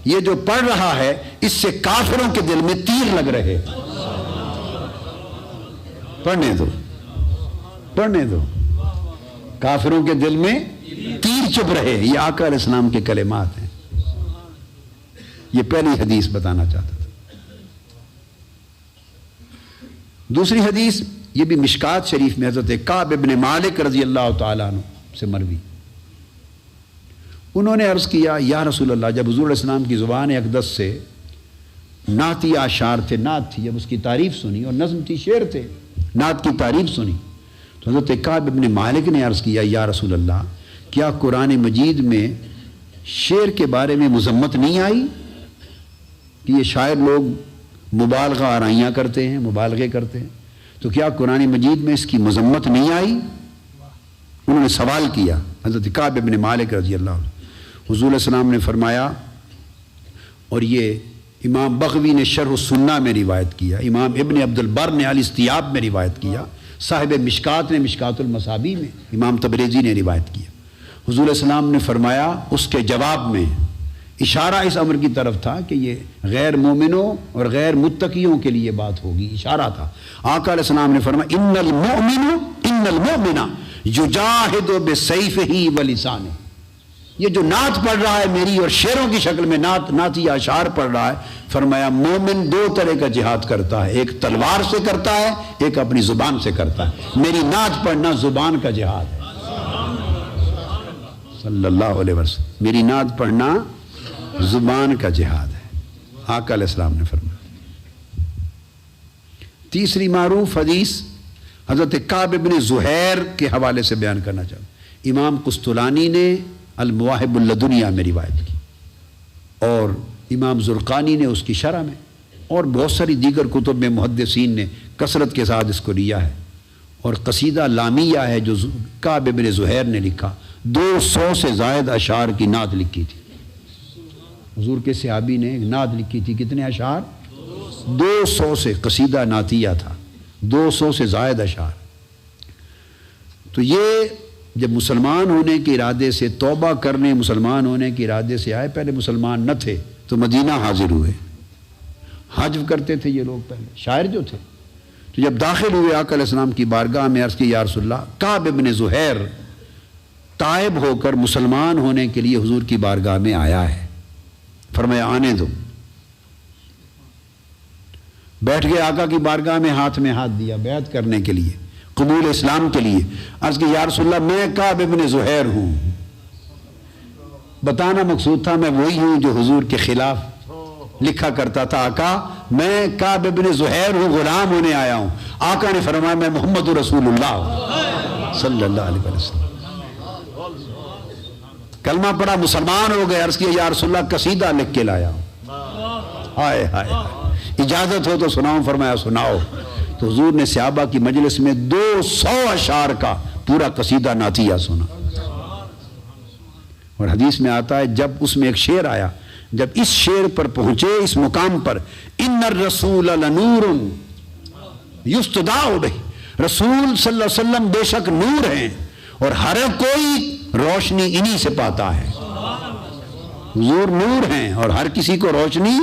یہ جو پڑھ رہا ہے اس سے کافروں کے دل میں تیر لگ رہے، پڑھنے دو، پڑھنے دو، کافروں کے دل میں تیر چپ رہے۔ یہ آقا علیہ السلام کے کلمات ہیں۔ یہ پہلی حدیث بتانا چاہتا تھا۔ دوسری حدیث یہ بھی مشکات شریف میں حضرت کعب ابن مالک رضی اللہ تعالیٰ عنہ سے مروی۔ انہوں نے عرض کیا یا رسول اللہ، جب حضور علیہ السلام کی زبان اقدس سے نعتی اشعار تھے، نعت تھی، جب اس کی تعریف سنی، اور نظم تھی، شعر تھے، نعت کی تعریف سنی، تو حضرت کعب ابن مالک نے عرض کیا یا رسول اللہ، کیا قرآن مجید میں شعر کے بارے میں مذمت نہیں آئی کہ یہ شاعر لوگ مبالغہ آرائیاں کرتے ہیں، مبالغے کرتے ہیں، تو کیا قرآن مجید میں اس کی مذمت نہیں آئی؟ انہوں نے سوال کیا حضرت کعب ابن مالک رضی اللہ عنہ۔ حضور علیہ السلام نے فرمایا، اور یہ امام بغوی نے شرح السنہ میں روایت کیا، امام ابن عبد البر نے الاستیاب میں روایت کیا، صاحب مشکات نے مشکات المصابیح میں، امام تبریزی نے روایت کیا۔ حضور علیہ السلام نے فرمایا اس کے جواب میں، اشارہ اس امر کی طرف تھا کہ یہ غیر مومنوں اور غیر متقیوں کے لیے بات ہوگی، اشارہ تھا۔ آقا علیہ السلام نے فرمایا ان المؤمن یجاہد بسیفہ ولسانہ، یہ جو نعت پڑھ رہا ہے میری اور شعروں کی شکل میں نعتی اشعار پڑھ رہا ہے، فرمایا مومن دو طرح کا جہاد کرتا ہے، ایک تلوار سے کرتا ہے، ایک اپنی زبان سے کرتا ہے۔ میری نعت پڑھنا زبان کا جہاد ہے، صلی اللہ علیہ وسلم، میری نعت پڑھنا زبان کا جہاد ہے، آقا علیہ السلام نے فرمایا۔ تیسری معروف حدیث حضرت کعب بن زہیر کے حوالے سے بیان کرنا چاہوں، امام قسطلانی نے المواہب اللدنیہ میں روایت کی، اور امام زرقانی نے اس کی شرح میں، اور بہت ساری دیگر کتب میں محدثین نے کثرت کے ساتھ اس کو لیا ہے۔ اور قصیدہ لامیہ ہے جو کعب بن زہیر نے لکھا، 200 سے زائد اشعار کی نعت لکھی تھی۔ حضور کے صحابی نے ایک نعت لکھی تھی، کتنے اشعار؟ 200 سے، قصیدہ نعتیہ تھا، 200 سے زائد اشعار۔ تو یہ جب مسلمان ہونے کے ارادے سے، توبہ کرنے مسلمان ہونے کے ارادے سے آئے، پہلے مسلمان نہ تھے تو مدینہ حاضر ہوئے، حج کرتے تھے یہ لوگ پہلے، شاعر جو تھے، تو جب داخل ہوئے آقا علیہ السلام کی بارگاہ میں، عرض کی یا رسول اللہ، کعب بن زہیر تائب ہو کر مسلمان ہونے کے لیے حضور کی بارگاہ میں آیا ہے، فرمایا آنے دو. بیٹھ گئے آقا کی بارگاہ میں ہاتھ دیا بیعت کرنے کے لیے, قبول اسلام کے لیے. عرض کہ یا رسول اللہ میں کعب ابن زہیر ہوں. بتانا مقصود تھا میں وہی ہوں جو حضور کے خلاف لکھا کرتا تھا. آقا میں کعب ابن زہیر ہوں, غلام ہونے آیا ہوں. آقا نے فرمایا میں محمد رسول اللہ صلی اللہ علیہ وسلم. کلمہ پڑھا, مسلمان ہو گئے. عرض کیا یا رسول اللہ قصیدہ لکھ کے لایا ہوں. ہائے ہائے, اجازت ہو تو سناؤں؟ فرمایا سناؤ. تو حضور نے صحابہ کی مجلس میں 200 اشعار کا پورا قصیدہ نعتیہ سنا. اور حدیث میں آتا ہے جب اس میں ایک شعر آیا, جب اس شعر پر پہنچے, اس مقام پر, ان الرسول لنور یستداء بہ, رسول صلی اللہ علیہ وسلم بے شک نور ہیں اور ہر کوئی روشنی انہی سے پاتا ہے. حضور نور ہیں اور ہر کسی کو روشنی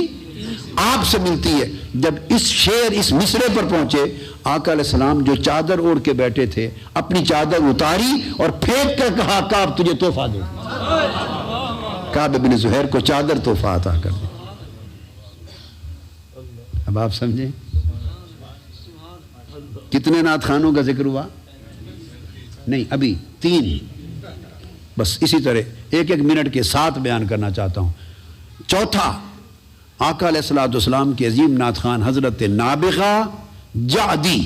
آپ سے ملتی ہے. جب اس شعر, اس مصرے پر پہنچے, آقا علیہ السلام جو چادر اوڑھ کے بیٹھے تھے اپنی چادر اتاری اور پھینک کر کہا کعب تجھے تحفہ دے. کعب ابن زہیر کو چادر تحفہ عطا کر دی. اب آپ سمجھیں کتنے نعت خانوں کا ذکر ہوا؟ نہیں, ابھی 3. بس اسی طرح ایک منٹ کے 7 بیان کرنا چاہتا ہوں. چوتھا, آقا علیہ السلام کے عظیم نعت خان حضرت نابغہ جعدی.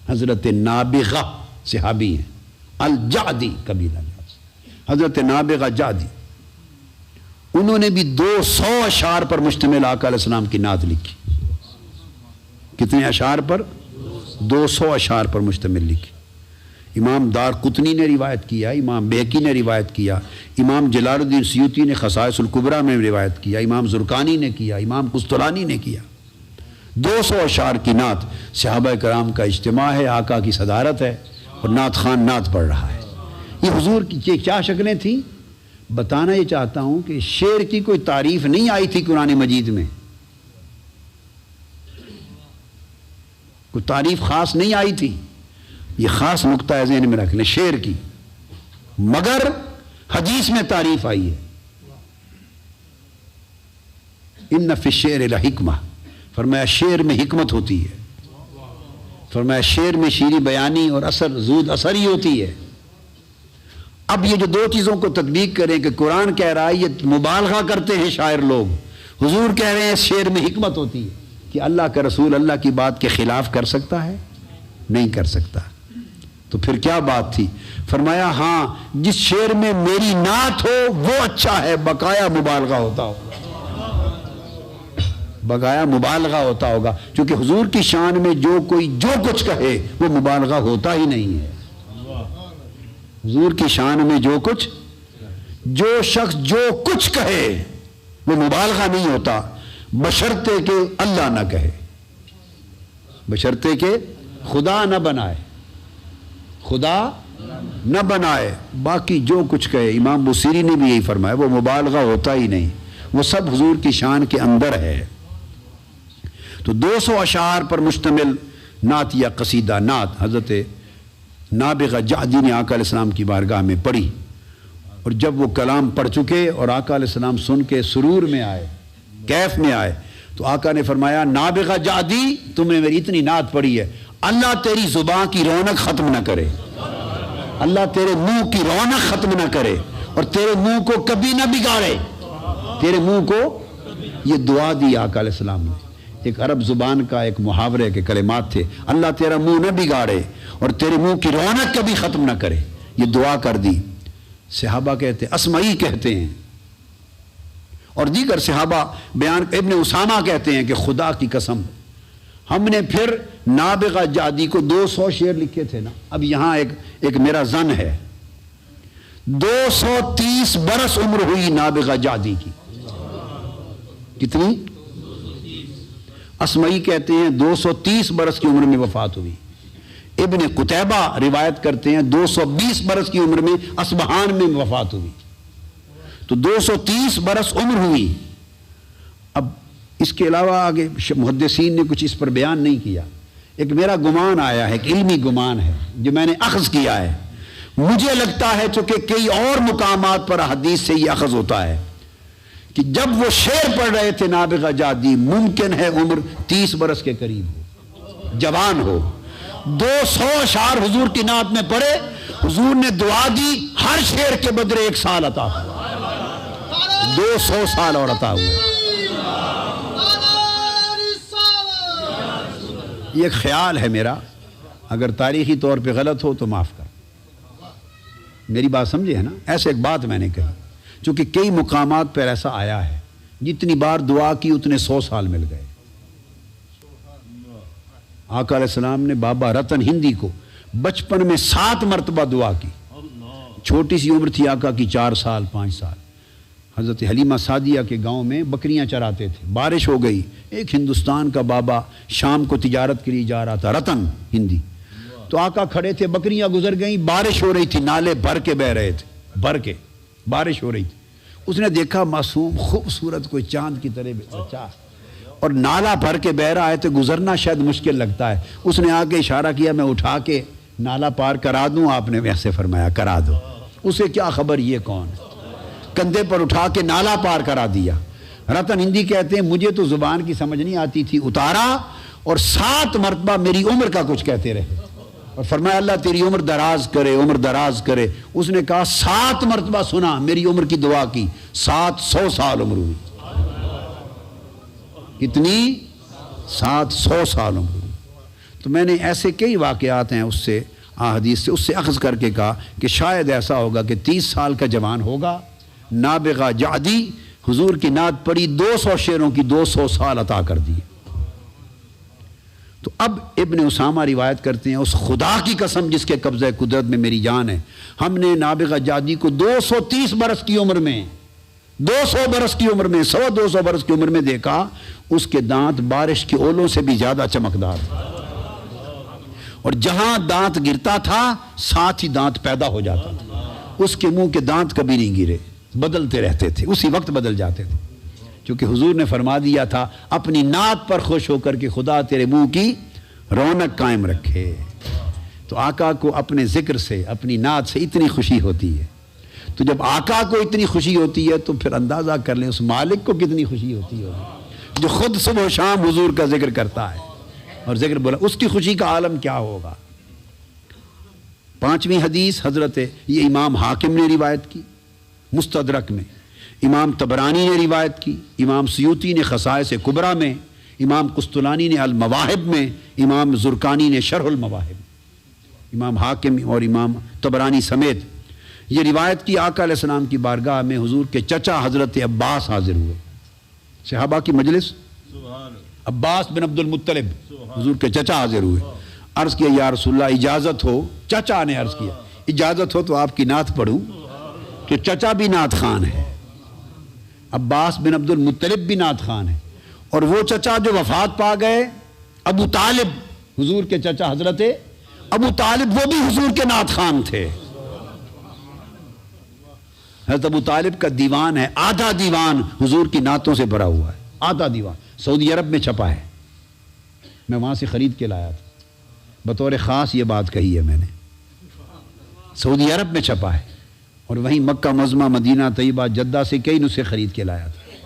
حضرت نابغہ صحابی ہیں, الجعدی قبیلہ, حضرت نابغہ جعدی. انہوں نے بھی 200 اشعار پر مشتمل آقا علیہ السلام کی نعت لکھی. کتنے اشعار پر؟ 200 اشعار پر مشتمل لکھی. امام دار قطنی نے روایت کیا, امام بیہقی نے روایت کیا, امام جلال الدین سیوطی نے خصائص الکبریٰ میں روایت کیا, امام زرقانی نے کیا, امام قسطلانی نے کیا. 200 اشعار کی نعت. صحابہ کرام کا اجتماع ہے, آقا کی صدارت ہے اور نعت خان نعت پڑھ رہا ہے. یہ حضور کی کیا شکلیں تھیں؟ بتانا یہ چاہتا ہوں کہ شعر کی کوئی تعریف نہیں آئی تھی قرآن مجید میں, کوئی تعریف خاص نہیں آئی تھی. یہ خاص نقطہ ذہن میں رکھ لیں شعر کی, مگر حدیث میں تعریف آئی ہے. ان فی الشعر لحکمہ, فرمایا شعر میں حکمت ہوتی ہے. فرمایا شعر میں شیریں بیانی اور اثر زود اثری ہوتی ہے. اب یہ جو 2 چیزوں کو تطبیق کریں کہ قرآن کہہ رہا ہے یہ مبالغہ کرتے ہیں شاعر لوگ, حضور کہہ رہے ہیں شعر میں حکمت ہوتی ہے. کہ اللہ کا رسول اللہ کی بات کے خلاف کر سکتا ہے؟ نہیں کر سکتا. تو پھر کیا بات تھی؟ فرمایا ہاں جس شعر میں میری نعت ہو وہ اچھا ہے, بقایا مبالغہ ہوتا ہوگا, بقایا مبالغہ ہوتا ہوگا. کیونکہ حضور کی شان میں جو کوئی جو کچھ کہے وہ مبالغہ ہوتا ہی نہیں ہے. حضور کی شان میں جو شخص جو کچھ کہے وہ مبالغہ نہیں ہوتا, بشرطے کہ اللہ نہ کہے, بشرطے کہ خدا نہ بنائے, خدا نہ بنائے. باقی جو کچھ کہے, امام بصیری نے بھی یہی فرمایا, وہ مبالغہ ہوتا ہی نہیں, وہ سب حضور کی شان کے اندر ہے. تو 200 اشعار پر مشتمل نعت یا قصیدہ نعت حضرت نابغہ جعدی نے آقا علیہ السلام کی بارگاہ میں پڑھی. اور جب وہ کلام پڑھ چکے اور آقا علیہ السلام سن کے سرور میں آئے, کیف میں آئے, تو آقا نے فرمایا نابغہ جعدی تم نے میری اتنی نعت پڑھی ہے, اللہ تیری زبان کی رونق ختم نہ کرے, اللہ تیرے منہ کی رونق ختم نہ کرے اور تیرے منہ کو کبھی نہ بگاڑے, تیرے منہ کو. یہ دعا دی آقا علیہ السلام نے. ایک عرب زبان کا ایک محاورے کے کلمات تھے, اللہ تیرا منہ نہ بگاڑے اور تیرے منہ کی رونق کبھی ختم نہ کرے. یہ دعا کر دی. صحابہ کہتے ہیں, اسمعی کہتے ہیں اور دیگر صحابہ بیان, ابن اسامہ کہتے ہیں کہ خدا کی قسم ہم نے پھر نابغہ جعدی کو 200 شعر لکھے تھے نا. اب یہاں ایک میرا ظن ہے, 230 برس عمر ہوئی نابغہ جعدی کی. کتنی؟ اسمعی کہتے ہیں 230 برس کی عمر میں وفات ہوئی. ابن قتیبہ روایت کرتے ہیں 220 برس کی عمر میں اصبہان میں وفات ہوئی. تو 230 برس عمر ہوئی. اب اس کے علاوہ آگے محدثین نے کچھ اس پر بیان نہیں کیا. ایک میرا گمان آیا ہے, ایک علمی گمان ہے جو میں نے اخذ کیا ہے. مجھے لگتا ہے چونکہ کئی اور مقامات پر حدیث سے یہ اخذ ہوتا ہے کہ جب وہ شعر پڑھ رہے تھے نابغہ جادی ممکن ہے عمر 30 برس کے قریب ہو، جوان ہو، 200 اشعار حضور کی نعت میں پڑھے، حضور نے دعا دی ہر شعر کے بدلے 1 سال عطا ہوا، 200 سال اور عطا ہوئے۔ یہ ایک خیال ہے میرا، اگر تاریخی طور پہ غلط ہو تو معاف کر، میری بات سمجھے ہے نا؟ ایسے ایک بات میں نے کہی، چونکہ کئی مقامات پر ایسا آیا ہے، جتنی بار دعا کی اتنے 100 سال مل گئے۔ آقا علیہ السلام نے بابا رتن ہندی کو بچپن میں 7 مرتبہ دعا کی، چھوٹی سی عمر تھی آقا کی 4 سال 5 سال، حضرت حلیمہ سعدیہ کے گاؤں میں بکریاں چراتے تھے، بارش ہو گئی، ایک ہندوستان کا بابا شام کو تجارت کے لیے جا رہا تھا، رتن ہندی، تو آقا کھڑے تھے، بکریاں گزر گئیں، بارش ہو رہی تھی، نالے بھر کے بہ رہے تھے، بھر کے بارش ہو رہی تھی، اس نے دیکھا معصوم خوبصورت کوئی چاند کی طرح بچہ اور نالا بھر کے بہ رہا ہے تو گزرنا شاید مشکل لگتا ہے، اس نے آ کے اشارہ کیا میں اٹھا کے نالا پار کرا دوں، آپ نے ویسے فرمایا کرا دو، اسے کیا خبر یہ کون ہے، کندھے پر اٹھا کے نالا پار کرا دیا۔ رتن ہندی کہتے ہیں مجھے تو زبان کی سمجھ نہیں آتی تھی، اتارا اور 7 مرتبہ میری عمر کا کچھ کہتے رہے اور فرمایا اللہ تیری عمر دراز کرے، عمر دراز کرے، اس نے کہا 7 مرتبہ سنا، میری عمر کی دعا کی، 700 سال عمر ہوئی، کتنی؟ 700 سال عمر ہوئی۔ تو میں نے ایسے کئی واقعات ہیں اس سے احادیث سے اس سے اخذ کر کے کہا کہ شاید ایسا ہوگا کہ 30 سال کا جوان ہوگا، نابغہ جعدی، حضور کی نعت پڑھی، 200 شعروں کی 200 سال عطا کر دی۔ تو اب ابن اسامہ روایت کرتے ہیں اس خدا کی قسم جس کے قبضہ قدرت میں میری جان ہے، ہم نے نابغہ جعدی کو 230 برس کی عمر میں، 200 برس کی عمر میں، 100-200 برس کی عمر میں دیکھا، اس کے دانت بارش کے اولوں سے بھی زیادہ چمکدار تھے، اور جہاں دانت گرتا تھا ساتھ ہی دانت پیدا ہو جاتا تھا، اس کے منہ کے دانت کبھی نہیں گرے، بدلتے رہتے تھے، اسی وقت بدل جاتے تھے، کیونکہ حضور نے فرما دیا تھا اپنی نعت پر خوش ہو کر کے خدا تیرے منہ کی رونق قائم رکھے۔ تو آقا کو اپنے ذکر سے، اپنی نعت سے اتنی خوشی ہوتی ہے، تو جب آقا کو اتنی خوشی ہوتی ہے تو پھر اندازہ کر لیں اس مالک کو کتنی خوشی ہوتی ہوگی جو خود صبح و شام حضور کا ذکر کرتا ہے اور ذکر بولا، اس کی خوشی کا عالم کیا ہوگا۔ 5ویں حدیث حضرت یہ امام حاکم نے روایت کی مستدرک میں، امام طبرانی نے روایت کی، امام سیوطی نے خصائص کبریٰ میں، امام قسطلانی نے المواہب میں، امام زرقانی نے شرح المواہب، امام حاکم اور امام طبرانی سمیت یہ روایت کی۔ آقا علیہ السلام کی بارگاہ میں حضور کے چچا حضرت عباس حاضر ہوئے، صحابہ کی مجلس، عباس بن عبد المطلب حضور کے چچا حاضر ہوئے، عرض کیا یا رسول اللہ اجازت ہو، چچا نے عرض کیا اجازت ہو تو آپ کی نعت پڑھوں، تو چچا بھی نعت خان ہے، عباس بن عبد المطلب بھی نعت خان ہے، اور وہ چچا جو وفات پا گئے ابو طالب، حضور کے چچا حضرت ابو طالب، وہ بھی حضور کے نعت خان تھے۔ حضرت ابو طالب کا دیوان ہے، آدھا دیوان حضور کی نعتوں سے بھرا ہوا ہے، آدھا دیوان سعودی عرب میں چھپا ہے، میں وہاں سے خرید کے لایا تھا، بطور خاص یہ بات کہی ہے میں نے، سعودی عرب میں چھپا ہے، اور وہیں مکہ معظمہ مدینہ طیبہ جدہ سے کئی نسخے خرید کے لایا تھا،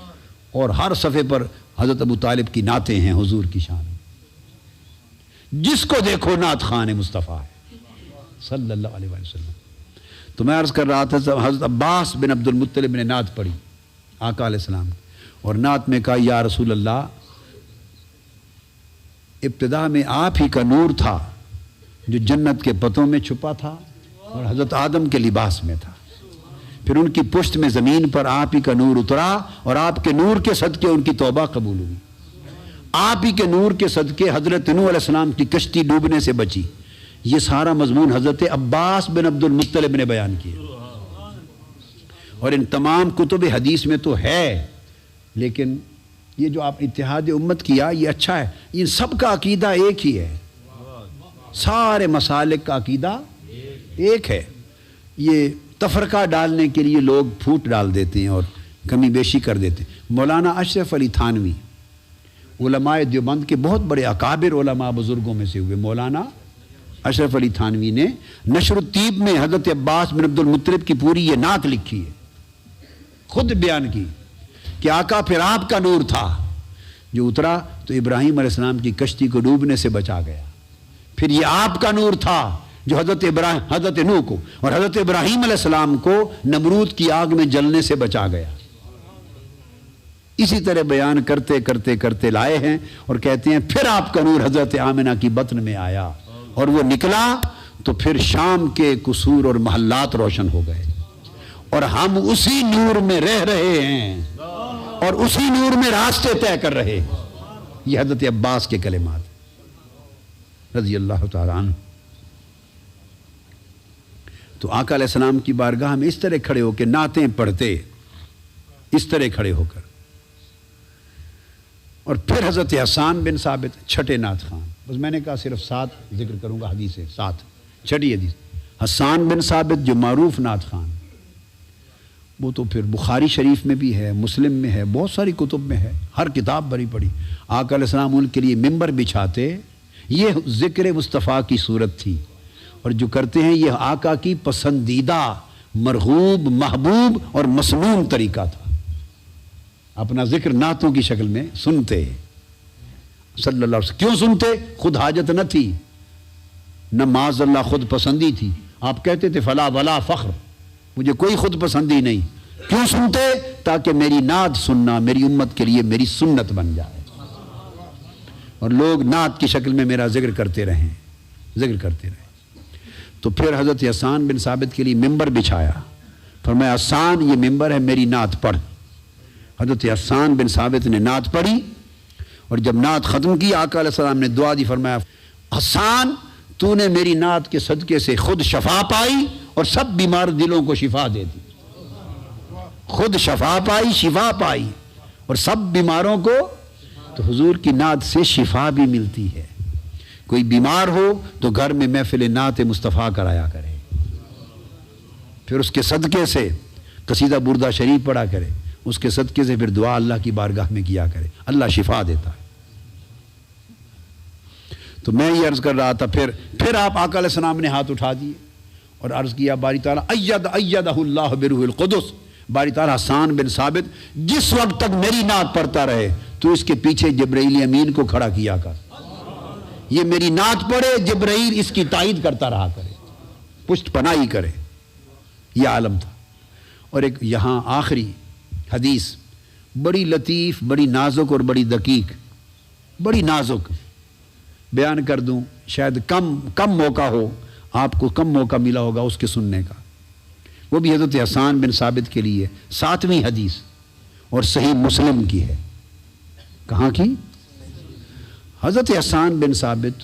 اور ہر صفحے پر حضرت ابو طالب کی نعتیں ہیں حضور کی شان، جس کو دیکھو نعت خان مصطفیٰ ہے صلی اللہ علیہ وسلم۔ تو میں عرض کر رہا تھا حضرت عباس بن عبد المطلب نے نعت پڑھی آقا علیہ السلام، اور نعت میں کہا یا رسول اللہ، ابتدا میں آپ ہی کا نور تھا جو جنت کے پتوں میں چھپا تھا اور حضرت آدم کے لباس میں تھا، پھر ان کی پشت میں زمین پر آپ ہی کا نور اترا اور آپ کے نور کے صدقے ان کی توبہ قبول ہوئی، آپ ہی کے نور کے صدقے حضرت نوح علیہ السلام کی کشتی ڈوبنے سے بچی۔ یہ سارا مضمون حضرت عباس بن عبد المطلب نے بیان کیا، اور ان تمام کتب حدیث میں تو ہے، لیکن یہ جو آپ اتحاد امت کیا یہ اچھا ہے، ان سب کا عقیدہ ایک ہی ہے، سارے مسالک کا عقیدہ ایک ہے، یہ تفرقہ ڈالنے کے لیے لوگ پھوٹ ڈال دیتے ہیں اور کمی بیشی کر دیتے ہیں۔ مولانا اشرف علی تھانوی علماء دیوبند کے بہت بڑے اکابر علماء بزرگوں میں سے ہوئے، مولانا اشرف علی تھانوی نے نشر الطیب میں حضرت عباس بن عبد المطلب کی پوری یہ نعت لکھی ہے، خود بیان کی کہ آقا پھر آپ کا نور تھا جو اترا تو ابراہیم علیہ السلام کی کشتی کو ڈوبنے سے بچا گیا، پھر یہ آپ کا نور تھا جو حضرت نوح کو اور حضرت ابراہیم علیہ السلام کو نمرود کی آگ میں جلنے سے بچا گیا۔ اسی طرح بیان کرتے کرتے کرتے لائے ہیں اور کہتے ہیں پھر آپ کا نور حضرت آمنہ کی بطن میں آیا اور وہ نکلا تو پھر شام کے قصور اور محلات روشن ہو گئے اور ہم اسی نور میں رہ رہے ہیں اور اسی نور میں راستے طے کر رہے ہیں۔ یہ حضرت عباس کے کلمات رضی اللہ تعالیٰ عنہ۔ تو آقا علیہ السلام کی بارگاہ میں اس طرح کھڑے ہو کے نعتیں پڑھتے، اس طرح کھڑے ہو کر، اور پھر حضرت حسان بن ثابت چھٹے نعت خان، بس میں نے کہا صرف 7 ذکر کروں گا حدیث سے، 7 چھٹی حدیث، حسان بن ثابت جو معروف نعت خان، وہ تو پھر بخاری شریف میں بھی ہے، مسلم میں ہے، بہت ساری کتب میں ہے، ہر کتاب بھری پڑی۔ آقا علیہ السلام ان کے لیے ممبر بچھاتے، یہ ذکر مصطفیٰ کی صورت تھی، اور جو کرتے ہیں یہ آقا کی پسندیدہ مرغوب محبوب اور مسنون طریقہ تھا، اپنا ذکر نعتوں کی شکل میں سنتے صلی اللہ علیہ وسلم۔ کیوں سنتے؟ خود حاجت نہ تھی، نہ معاذ اللہ خود پسندی تھی، آپ کہتے تھے فلا ولا فخر، مجھے کوئی خود پسندی نہیں۔ کیوں سنتے؟ تاکہ میری نعت سننا میری امت کے لیے میری سنت بن جائے اور لوگ نعت کی شکل میں میرا ذکر کرتے رہیں، ذکر کرتے رہیں۔ تو پھر حضرت حسان بن ثابت کے لیے ممبر بچھایا، فرمایا حسان یہ ممبر ہے، میری نعت پڑھ۔ حضرت حسان بن ثابت نے نعت پڑھی اور جب نعت ختم کی آقا علیہ السلام نے دعا دی، فرمایا حسان تو نے میری نعت کے صدقے سے خود شفا پائی اور سب بیمار دلوں کو شفا دے دی، خود شفا پائی، شفا پائی اور سب بیماروں کو۔ تو حضور کی نعت سے شفا بھی ملتی ہے، کوئی بیمار ہو تو گھر میں محفل نعت مصطفیٰ کرایا کرے، پھر اس کے صدقے سے قصیدہ بردہ شریف پڑھا کرے، اس کے صدقے سے پھر دعا اللہ کی بارگاہ میں کیا کرے، اللہ شفا دیتا ہے۔ تو میں یہ عرض کر رہا تھا، پھر آپ آقا علیہ السلام نے ہاتھ اٹھا دیے اور عرض کیا باری تعالیٰ ایدہ اللہ بروح القدس، باری تعالیٰ حسان بن ثابت جس وقت تک میری نعت پڑھتا رہے تو اس کے پیچھے جبرائیل امین کو کھڑا کیا کر، یہ میری نعت پڑھے، جبرائیل اس کی تائید کرتا رہا کرے، پشت پناہی کرے، یہ عالم تھا۔ اور ایک یہاں آخری حدیث بڑی لطیف، بڑی نازک اور بڑی دقیق، بڑی نازک بیان کر دوں، شاید کم موقع ہو، آپ کو کم موقع ملا ہوگا اس کے سننے کا، وہ بھی حضرت حسان بن ثابت کے لیے 7ویں حدیث اور صحیح مسلم کی ہے۔ کہاں کی؟ حضرت حسان بن ثابت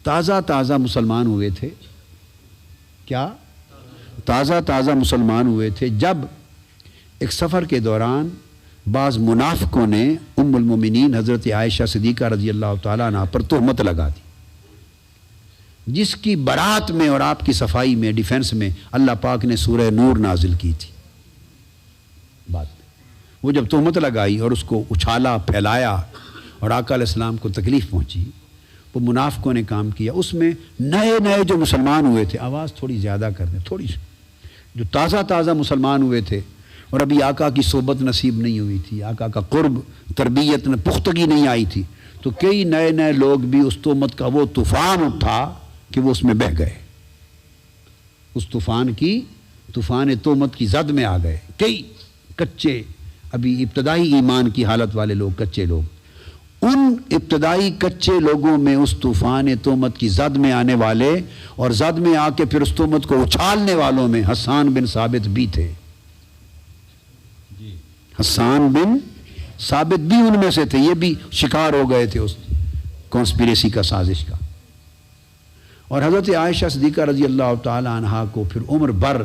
تازہ مسلمان ہوئے تھے، کیا؟ تازہ مسلمان ہوئے تھے جب ایک سفر کے دوران بعض منافقوں نے ام المومنین حضرت عائشہ صدیقہ رضی اللہ تعالیٰ عنہ پر تہمت لگا دی، جس کی برات میں اور آپ کی صفائی میں، ڈیفنس میں اللہ پاک نے سورہ نور نازل کی تھی۔ بعد میں وہ جب تہمت لگائی اور اس کو اچھالا، پھیلایا اور آقا علیہ السلام کو تکلیف پہنچی، وہ منافقوں نے کام کیا، اس میں نئے جو مسلمان ہوئے تھے، آواز تھوڑی زیادہ کر دیں، تھوڑی سی، جو تازہ مسلمان ہوئے تھے اور ابھی آقا کی صحبت نصیب نہیں ہوئی تھی، آقا کا قرب، تربیت میں پختگی نہیں آئی تھی، تو کئی نئے لوگ بھی اس تہمت کا وہ طوفان اٹھا کہ وہ اس میں بہہ گئے، اس طوفان تہمت کی زد میں آ گئے۔ کئی کچے، ابھی ابتدائی ایمان کی حالت والے لوگ، کچے لوگ، ان ابتدائی کچے لوگوں میں اس طوفان تہمت کی زد میں آنے والے اور زد میں آ کے پھر اس تہمت کو اچھالنے والوں میں حسان بن ثابت بھی تھے۔ حسان بن ثابت بھی ان میں سے تھے، یہ بھی شکار ہو گئے تھے اس کانسپیریسی کا، سازش کا۔ اور حضرت عائشہ صدیقہ رضی اللہ تعالی عنہا کو پھر عمر بھر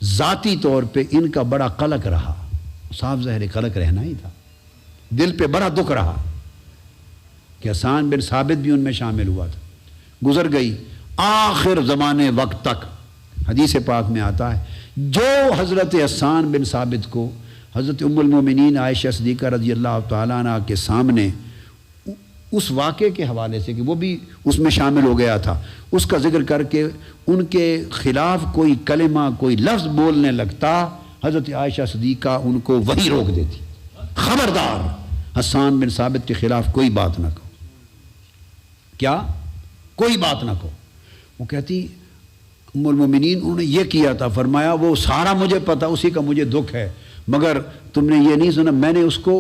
ذاتی طور پہ ان کا بڑا قلق رہا، صاف ظاہر قلق رہنا ہی تھا، دل پہ بڑا دکھ رہا کہ حسان بن ثابت بھی ان میں شامل ہوا تھا۔ گزر گئی آخر زمانے وقت تک، حدیث پاک میں آتا ہے جو حضرت حسان بن ثابت کو حضرت ام المومنین عائشہ صدیقہ رضی اللہ تعالیٰ عنہ کے سامنے اس واقعے کے حوالے سے کہ وہ بھی اس میں شامل ہو گیا تھا، اس کا ذکر کر کے ان کے خلاف کوئی کلمہ، کوئی لفظ بولنے لگتا، حضرت عائشہ صدیقہ ان کو وہی روک دیتی۔ خبردار حسان بن ثابت کے خلاف کوئی بات نہ کہو. کیا؟ کوئی بات نہ کہو. وہ کہتی ام المومنین انہوں نے یہ کیا تھا، فرمایا وہ سارا مجھے پتا، اسی کا مجھے دکھ ہے، مگر تم نے یہ نہیں سنا، میں نے اس کو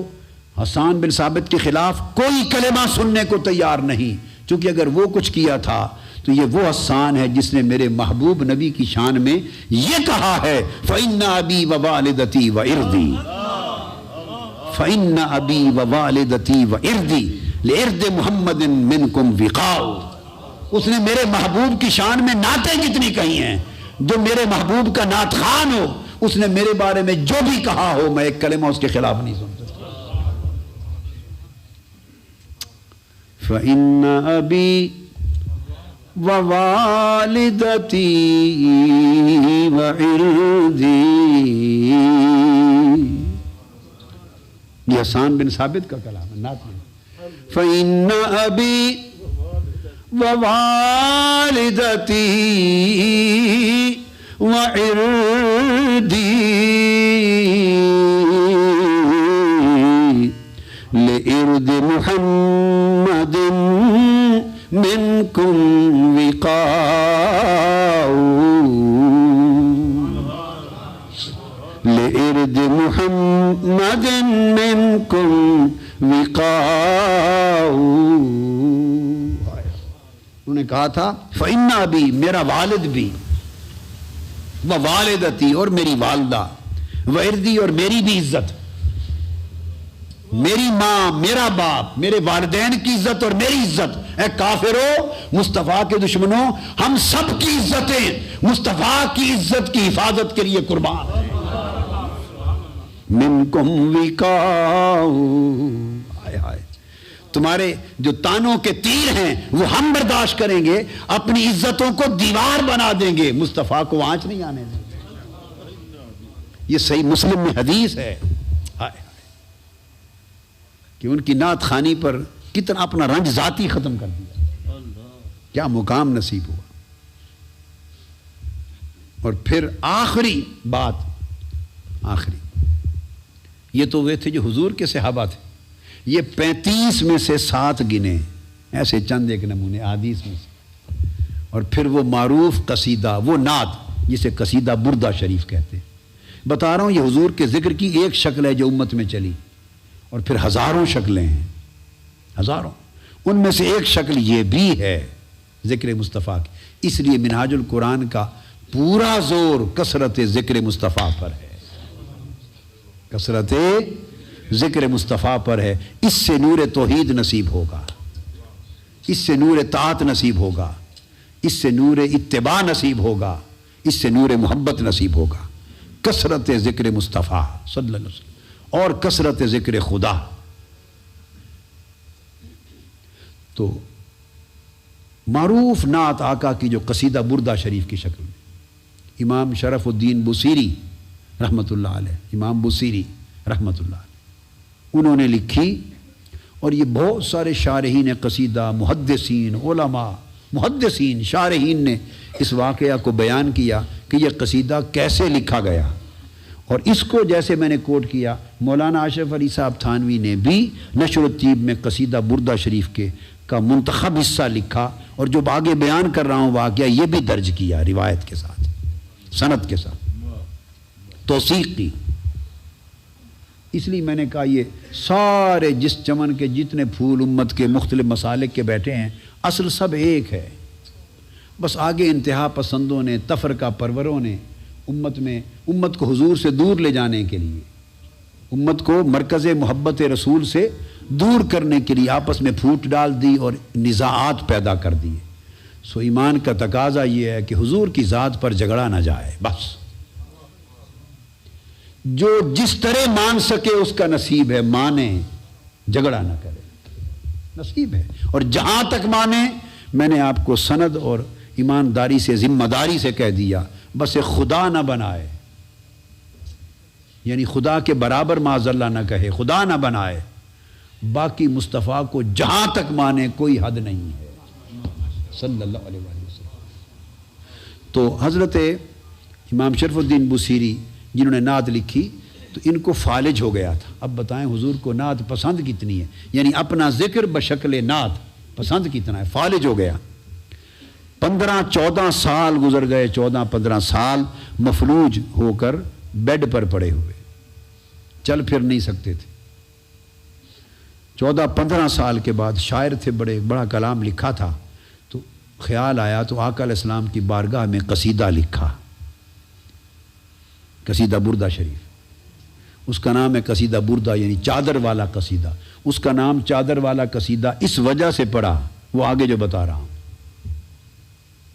حسان بن ثابت کے خلاف کوئی کلمہ سننے کو تیار نہیں، چونکہ اگر وہ کچھ کیا تھا تو یہ وہ حسان ہے جس نے میرے محبوب نبی کی شان میں یہ کہا ہے فَإِنَّ أَبِي وَوَالِدَتِي وَإِرْضِي فَإِنَّ أَبِي وَوَالِدَتِي وَإِرْضِي لِإِرْضِ مُحَمَّدٍ مِّنْكُمْ وِقَاءُ. اس نے میرے محبوب کی شان میں نعتیں کتنی کہی ہیں، جو میرے محبوب کا نعت خوان ہو اس نے میرے بارے میں جو بھی کہا ہو میں ایک کلمہ اس کے خلاف نہیں سن سکتا. فَإِنَّ أَبِي وَوَالِدَتِي وَعِرْضِي. یہ حسان بن ثابت کا کلام ہے، نعت میں. فَإِنَّ أَبِي وَوَالِدَتِي وَعِرْضِي لِإِرْضِ مُحَمَّدٍ مِّنْكُمْ وِقَاءُ لِإِرْضِ مُحَمَّدٍ مِّنْكُمْ وِقَاءُ. انہوں نے کہا تھا فَإِنَّ أَبِي میرا والد بھی، وَوَالِدَتِي اور میری والدہ، وَإِرْضِي اور میری بھی عزت، میری ماں، میرا باپ، میرے والدین کی عزت اور میری عزت. اے کافرو، مصطفیٰ کے دشمنوں، ہم سب کی عزتیں مصطفیٰ کی عزت کی حفاظت کے لیے قربان ہیں. منکم وقاء. آئے آئے تمہارے جو تانوں کے تیر ہیں وہ ہم برداشت کریں گے، اپنی عزتوں کو دیوار بنا دیں گے، مصطفیٰ کو آنچ نہیں آنے دیں گے. یہ صحیح مسلم میں حدیث ہے کہ ان کی نعت خوانی پر کتنا اپنا رنج ذاتی ختم کر دیا، کیا مقام نصیب ہوا. اور پھر آخری بات، آخری یہ تو وہ تھے جو حضور کے صحابہ تھے، یہ 35 میں سے 7 گنے، ایسے چند ایک نمونے احادیث میں سے. اور پھر وہ معروف قصیدہ، وہ نعت جسے قصیدہ بردہ شریف کہتے ہیں. بتا رہا ہوں یہ حضور کے ذکر کی ایک شکل ہے جو امت میں چلی، اور پھر ہزاروں شکلیں ہیں، ہزاروں. ان میں سے ایک شکل یہ بھی ہے ذکر مصطفیٰ کی. اس لیے منہاج القرآن کا پورا زور کثرت ذکر مصطفیٰ پر ہے، کثرت ذکر مصطفیٰ پر ہے. اس سے نور توحید نصیب ہوگا، اس سے نور طاعت نصیب ہوگا، اس سے نور اتباع نصیب ہوگا، اس سے نور محبت نصیب ہوگا. کثرت ذکر مصطفیٰ صلی اللہ علیہ وسلم اور کثرت ذکر خدا. تو معروف نعت آقا کی جو قصیدہ بردہ شریف کی شکل میں امام شرف الدین بصیری رحمۃ اللہ علیہ، امام بصیری رحمۃ اللہ علیہ انہوں نے لکھی، اور یہ بہت سارے شارحین قصیدہ، محدثین، علماء، محدثین، شارحین نے اس واقعہ کو بیان کیا کہ یہ قصیدہ کیسے لکھا گیا. اور اس کو جیسے میں نے کوٹ کیا، مولانا اشرف علی صاحب تھانوی نے بھی نشر الطیب میں قصیدہ بردہ شریف کا منتخب حصہ لکھا، اور جو آگے بیان کر رہا ہوں واقعہ یہ بھی درج کیا روایت کے ساتھ، سند کے ساتھ، توثیق کی. اس لیے میں نے کہا یہ سارے جس چمن کے جتنے پھول امت کے مختلف مسالک کے بیٹھے ہیں، اصل سب ایک ہے. بس آگے انتہا پسندوں نے، تفرقہ پروروں نے امت کو حضور سے دور لے جانے کے لیے، امت کو مرکز محبت رسول سے دور کرنے کے لیے آپس میں پھوٹ ڈال دی اور نزاعات پیدا کر دیے. سو ایمان کا تقاضا یہ ہے کہ حضور کی ذات پر جھگڑا نہ جائے. بس جو جس طرح مان سکے اس کا نصیب ہے، مانے، جھگڑا نہ کرے، نصیب ہے. اور جہاں تک مانے، میں نے آپ کو سند اور ایمانداری سے، ذمہ داری سے کہہ دیا، بس خدا نہ بنائے، یعنی خدا کے برابر معاذ اللہ نہ کہے، خدا نہ بنائے. باقی مصطفیٰ کو جہاں تک مانے کوئی حد نہیں ہے صلی اللہ علیہ وسلم. تو حضرت امام شرف الدین بصیری جنہوں نے نعت لکھی، تو ان کو فالج ہو گیا تھا. اب بتائیں حضور کو نعت پسند کتنی ہے، یعنی اپنا ذکر بشکل نعت پسند کتنا ہے. فالج ہو گیا. 15-14 سال گزر گئے، 14-15 سال مفلوج ہو کر بیڈ پر پڑے ہوئے، چل پھر نہیں سکتے تھے. 14-15 سال کے بعد شاعر تھے، بڑا کلام لکھا تھا، تو خیال آیا تو آقا علیہ السلام کی بارگاہ میں قصیدہ لکھا، قصیدہ بردہ شریف. اس کا نام ہے قصیدہ بردہ، یعنی چادر والا قصیدہ. اس کا نام چادر والا قصیدہ اس وجہ سے پڑا، وہ آگے جو بتا رہا ہوں.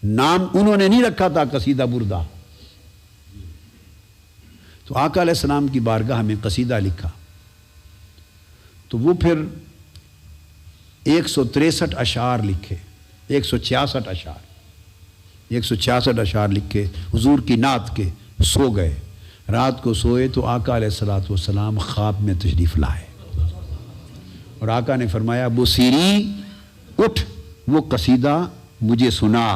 نام انہوں نے نہیں رکھا تھا قصیدہ بردہ. تو آقا علیہ السلام کی بارگاہ میں قصیدہ لکھا، تو وہ پھر 163 اشعار لکھے، 166 اشعار، 166 اشعار لکھے حضور کی نعت کے. سو گئے، رات کو سوئے تو آقا علیہ السلام خواب میں تشریف لائے، اور آقا نے فرمایا بصیری اٹھ، وہ قصیدہ مجھے سنا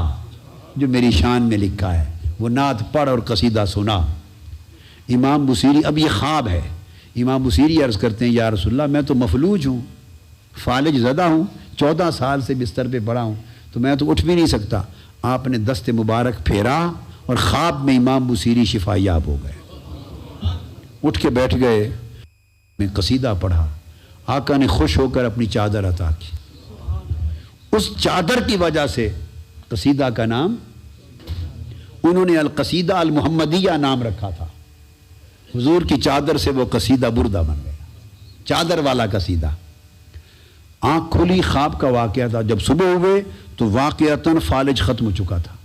جو میری شان میں لکھا ہے. وہ نعت پڑھ اور قصیدہ سنا. امام بصیری، اب یہ خواب ہے، امام بصیری عرض کرتے ہیں یا رسول اللہ میں تو مفلوج ہوں، فالج زدہ ہوں، 14 سال سے بستر پہ پڑا ہوں، تو میں تو اٹھ بھی نہیں سکتا. آپ نے دست مبارک پھیرا اور خواب میں امام بصیری شفا یاب ہو گئے. اٹھ کے بیٹھ گئے، میں قصیدہ پڑھا. آقا نے خوش ہو کر اپنی چادر عطا کی. اس چادر کی وجہ سے قصیدہ کا نام انہوں نے القصیدہ المحمدیہ نام رکھا تھا. حضور کی چادر سے وہ قصیدہ بردہ بن گیا، چادر والا قصیدہ. آنکھ کھلی، خواب کا واقعہ تھا. جب صبح ہوئے تو واقعتاً فالج ختم ہو چکا تھا،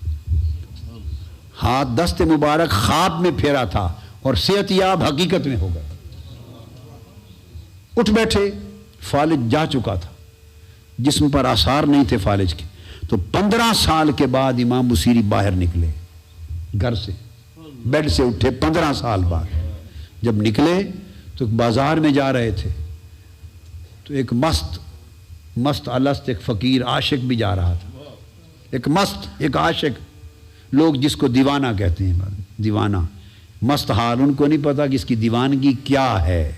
ہاتھ دست مبارک خواب میں پھیرا تھا اور صحت یاب حقیقت میں ہو گئے. اٹھ بیٹھے، فالج جا چکا تھا، جسم پر آثار نہیں تھے فالج کے. تو 15 سال کے بعد امام بصیری باہر نکلے گھر سے، بیڈ سے اٹھے 15 سال بعد. جب نکلے تو بازار میں جا رہے تھے، تو ایک مست الست ایک فقیر عاشق بھی جا رہا تھا. ایک عاشق، لوگ جس کو دیوانہ کہتے ہیں، دیوانہ، مست حال. ان کو نہیں پتا کہ اس کی دیوانگی کیا ہے.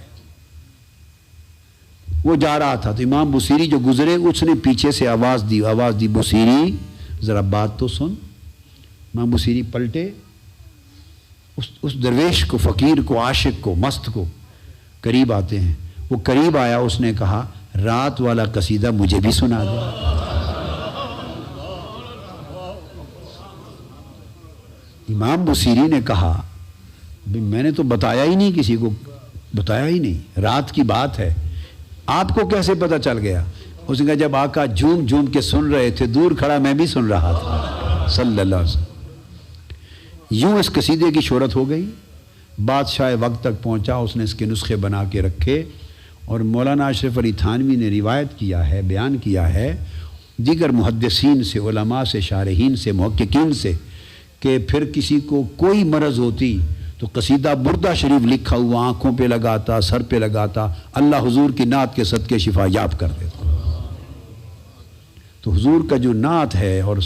وہ جا رہا تھا تو امام بصیری جو گزرے، اس نے پیچھے سے آواز دی بصیری ذرا بات تو سن. امام بصیری پلٹے، اس درویش کو، فقیر کو، عاشق کو، مست کو قریب آتے ہیں. وہ قریب آیا، اس نے کہا رات والا قصیدہ مجھے بھی سنا دے. امام بصیری نے کہا میں نے تو بتایا ہی نہیں، کسی کو بتایا ہی نہیں، رات کی بات ہے، آپ کو کیسے پتہ چل گیا؟ اس نے کہا جب آقا جھوم جھوم کے سن رہے تھے، دور کھڑا میں بھی سن رہا تھا صلی اللہ علیہ وسلم. یوں اس قصیدے کی شہرت ہو گئی. بادشاہ وقت تک پہنچا، اس نے اس کے نسخے بنا کے رکھے، اور مولانا اشرف علی تھانوی نے روایت کیا ہے، بیان کیا ہے دیگر محدثین سے، علماء سے، شارحین سے، محققین سے، کہ پھر کسی کو کوئی مرض ہوتی تو قصیدہ بردہ شریف لکھا ہوا آنکھوں پہ لگاتا، سر پہ لگاتا، اللہ حضور کی نعت کے صدقے شفا یاب کر دیتا. تو حضور کا جو نعت ہے اور